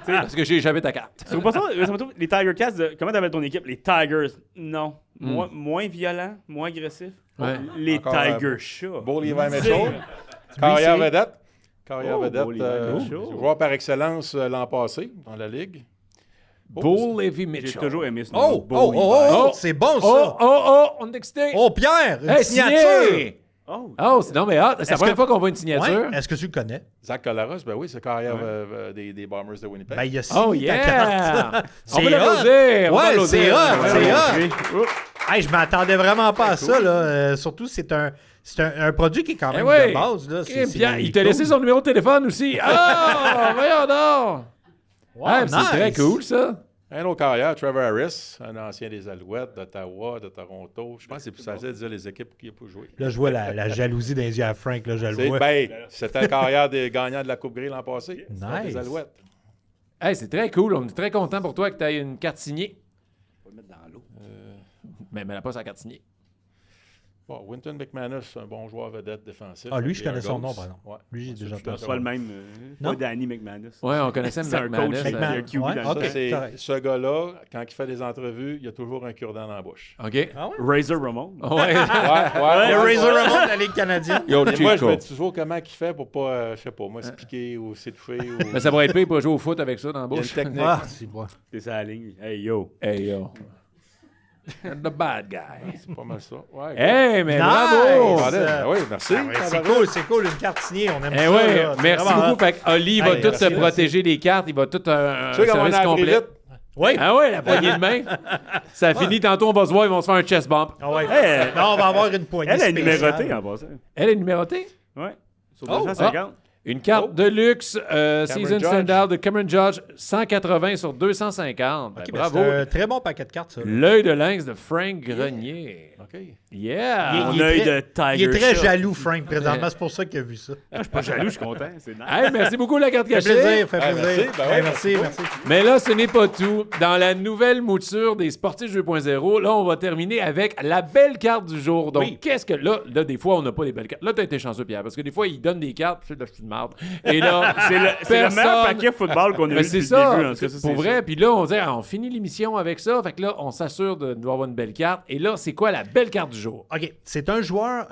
Parce que j'ai échappé ta carte. C'est pas ça, ça me trouve, les Tiger Cats, comment t'appelles ton équipe? Les Tigers. Non. Moins violents, moins agressifs. Ouais. Les Encore, Tiger Chats. Beau Levi Mitchell. Carrière vedette. Carrière Oh, vedette. beau Levi Mitchell. Joueur par excellence l'an passé dans la Ligue. Bull Levi J'ai Mitchell. toujours aimé ce nom. Oh, oh, oh, oh, c'est bon, ça. On est excité. Oh, Pierre, une Hey, signature. signé! Oh. Oh, non, mais c'est la Est-ce première que- fois qu'on voit une signature. Ouais. Est-ce que tu le connais? Zach Collaros, ben oui, c'est carrière des Bombers de Winnipeg. Ben, il a signé Oh, ta yeah! carte. On va C'est l'applaudir. on va Ouais, l'applaudir. c'est hot, c'est hot. Hey, je m'attendais vraiment pas à ça, là. Surtout, c'est un produit qui est quand Eh même ouais. de base, là. Crime, Pierre, il t'a laissé son numéro de téléphone aussi. Ah, voyons donc. Wow, Ah, c'est nice. très cool, ça. Un autre carrière, Trevor Harris, un ancien des Alouettes, d'Ottawa, de Toronto. Je pense que c'est plus facile de dire les équipes qui ont joué. Là, je vois la jalousie dans les yeux à Frank, là, je le vois. C'était un carrière des gagnants de la Coupe Grey l'an passé. C'était Nice. des Alouettes. Hey, c'est très cool. On est très content pour toi que tu aies une carte signée. On va le mettre dans l'eau. Mais elle n'a pas sa carte signée. Bon, Winton McManus, un bon joueur vedette défensif. Ah, lui, je Les connais son Argos. nom, par exemple. Ouais. Lui, j'ai déjà C'est entendu. C'est pas le même. Non. Pas Danny McManus. Ouais, on connaissait C'est un McManus. coach. McMahon. Il y a un QB Ouais, dans le ok. sang. C'est correct. ce gars-là, quand il fait des entrevues, il y a toujours un cure-dent dans la bouche. OK. Ah ouais? Razor Ramon. Ouais. Ouais, Le ouais. Razor Ramon de la Ligue canadienne. Yo, Et moi, je Chico. me dis toujours comment il fait pour pas, je sais pas, moi, se piquer ou s'étouffer. Ou... Mais ça pourrait être pire pour jouer au foot avec ça dans la Il y a une bouche. technique. Ah, c'est bon. C'est ça la ligne. Hey yo. Hey, yo. The bad guy. C'est pas mal ça. Ouais, Hey, mais Nice! bravo! Attendez, ben oui, merci. Ah ouais, c'est cool, une carte signée, on aime Eh ça. ouais, là. C'est merci vraiment beaucoup. hot. Fait que Oli va Hey, tout merci, merci. protéger les cartes. Il va tout un Tu sais comment on service a appris complet. vite? Oui. Ah ouais, la poignée de main. Ça finit tantôt, on va se voir, ils vont se faire un chest bump. Ah ouais. Hey, Non, on va avoir une poignée elle est spéciale. numérotée en passant. Elle est numérotée? Ouais. Sur Oh, 250. Une carte de luxe, Season Judge. Standard de Cameron Judge, 180 sur 250. Ben, Ok, ben, bravo. c'est un très bon paquet de cartes, ça. L'œil de lynx de Frank Grenier. OK. Yeah! Mon Il est œil très- de Tiger Il est très Shot. jaloux, Frank, présentement. C'est pour ça qu'il a vu ça. Je suis pas jaloux, je suis content. C'est nice. Hey, merci beaucoup, la carte Fait cachée. plaisir, fait Ah, plaisir. merci, ben ouais, Hey, merci, merci. Mais là, ce n'est pas tout. Dans la nouvelle mouture des Sportifs 2.0, là, on va terminer avec la belle carte du jour. Donc, Oui. qu'est-ce que... Là, des fois, on n'a pas les belles cartes. Là, t'as été chanceux, Pierre, parce que des fois, ils donnent des cartes, c'est de la petite merde. Et là, C'est le meilleur paquet football qu'on a Mais eu c'est depuis ça, le début. En tout cas, c'est pour vrai. Puis là, on dit, on finit l'émission avec ça. Fait que là, on s'assure d'avoir une belle carte. Et là, c'est quoi la belle carte du jour? OK, c'est un joueur,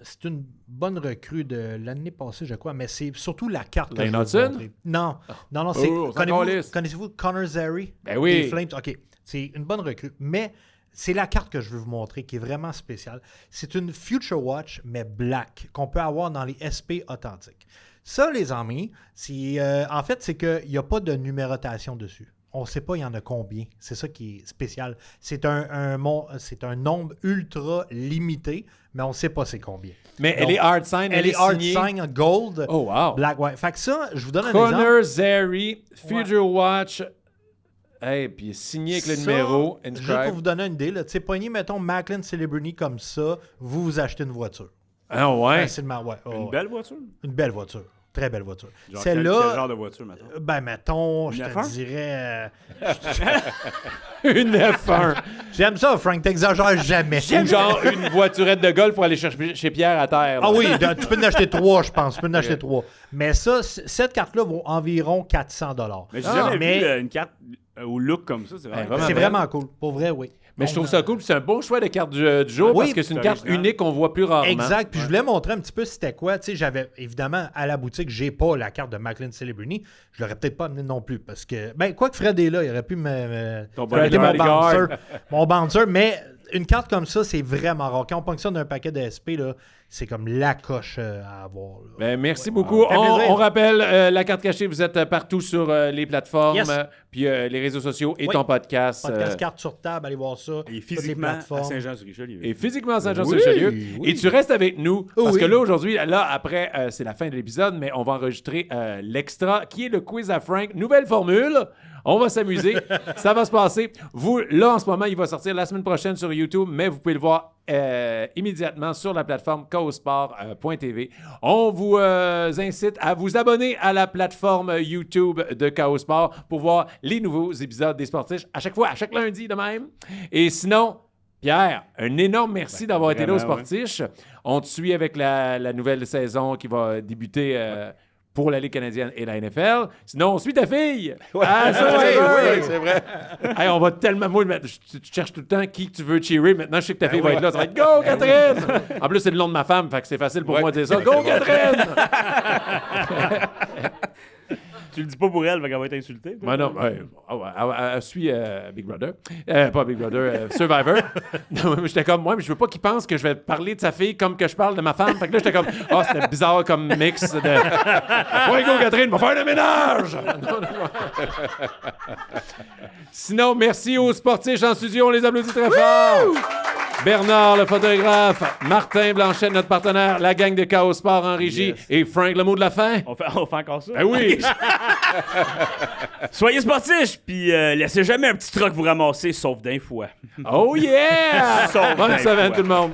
c'est une bonne recrue de l'année passée, je crois, mais c'est surtout la carte que Lane je veux vous Hudson? montrer. Non, c'est... Oh, c'est encore lisse. Connaissez-vous Connor Zary? Ben oui. Des Flames? OK, c'est une bonne recrue, mais c'est la carte que je veux vous montrer qui est vraiment spéciale. C'est une Future Watch, mais black, qu'on peut avoir dans les SP authentiques. Ça, les amis, en fait, c'est qu'il n'y a pas de numérotation dessus. On ne sait pas il y en a combien. C'est ça qui est spécial. C'est un nombre ultra limité, mais on ne sait pas c'est combien. Mais elle Donc, est hard sign, Elle est hard signée. sign gold, Oh, wow. black, white. Fait que ça, je vous donne un exemple. Connor Zary, Future Watch. Hey, puis signé avec le Ça, numéro. juste inscribe. pour vous donner une idée, tu sais, poignez, mettons, Macklin Celebrity comme ça, vous achetez une voiture. Ah ouais. Facilement, ouais. Oh, Une ouais. belle voiture. Une belle voiture. Très belle voiture. Genre, quel Celle-là, genre de voiture, maintenant? ben, mettons, je Une te F1? dirais... Une F1. J'aime ça, Frank, t'exagères jamais. Ou genre une voiturette de golf pour aller chercher chez Pierre à terre. Ah là. oui, tu peux en acheter 3, je pense. Tu peux en acheter 3. Mais ça, cette carte-là vaut environ 400 $. Mais j'ai jamais mais- vu une carte au look comme ça. C'est vraiment. vraiment C'est belle. vraiment cool. Pour vrai, oui. Mais je trouve ça cool. C'est un bon choix de carte du jour Oui, parce que c'est une c'est carte original. unique qu'on voit plus rarement. Exact. Puis je voulais montrer un petit peu c'était quoi. Tu sais, j'avais, évidemment, à la boutique, j'ai pas la carte de Macklin Celebrity. Je l'aurais peut-être pas amené non plus parce que, ben, quoi que Fred est là, il aurait pu Ton prêter mon bodyguard. bouncer. Mon bouncer, mais une carte comme ça, c'est vraiment rare. Quand on ponctionne un paquet de SP, là, c'est comme la coche à avoir. là. Ben, merci beaucoup. Fait plaisir. On rappelle, la carte cachée, vous êtes partout sur les plateformes, Yes. Puis les réseaux sociaux et Oui. ton podcast. Podcast carte sur table, allez voir ça. Et Toutes les physiquement à plateformes. Saint-Jean-sur-Richelieu. Et physiquement à Saint-Jean-sur-Richelieu. Oui. Et tu restes avec nous. Parce Oui. que là, aujourd'hui, là, après, c'est la fin de l'épisode, mais on va enregistrer l'extra qui est le quiz à Frank. Nouvelle formule. On va s'amuser. Ça va se passer. Vous, là, en ce moment, il va sortir la semaine prochaine sur YouTube, mais vous pouvez le voir immédiatement sur la plateforme chaosport.tv. On vous incite à vous abonner à la plateforme YouTube de Chaos Sport pour voir les nouveaux épisodes des Sportiches à chaque fois, à chaque lundi de même. Et sinon, Pierre, un énorme merci d'avoir été là aux Sportiches. On te suit avec la nouvelle saison qui va débuter pour la Ligue canadienne et la NFL. Sinon, on suit ta fille. Oui, c'est vrai. Hey, on va tellement... Moi, tu cherches tout le temps qui tu veux cheerer. Maintenant, je sais que ta fille va être là. Ça va être « Go, Catherine! » En plus, c'est le nom de ma femme, fait que c'est facile pour moi de dire ça. « Go, Catherine! » Tu le dis pas pour elle, fait qu'elle va être insultée. Ouais, non, elle suit Big Brother. Pas Big Brother, Survivor. Non, j'étais comme, moi, mais je veux pas qu'il pense que je vais parler de sa fille comme que je parle de ma femme. Fait que là, j'étais comme, c'était bizarre comme mix de. Ouais, go, Catherine, va faire le ménage! Sinon, merci aux Sportiches en studio, on les applaudit très fort. Bernard, le photographe, Martin Blanchet, notre partenaire, la gang de Chaos Sport en régie et Frank, le mot de la fin. On fait encore ça? Ben oui! Soyez sportifs, puis laissez jamais un petit truc vous ramasser, sauf d'un fois. Oh yeah! Sauf Bonne d'un semaine fois. tout le monde!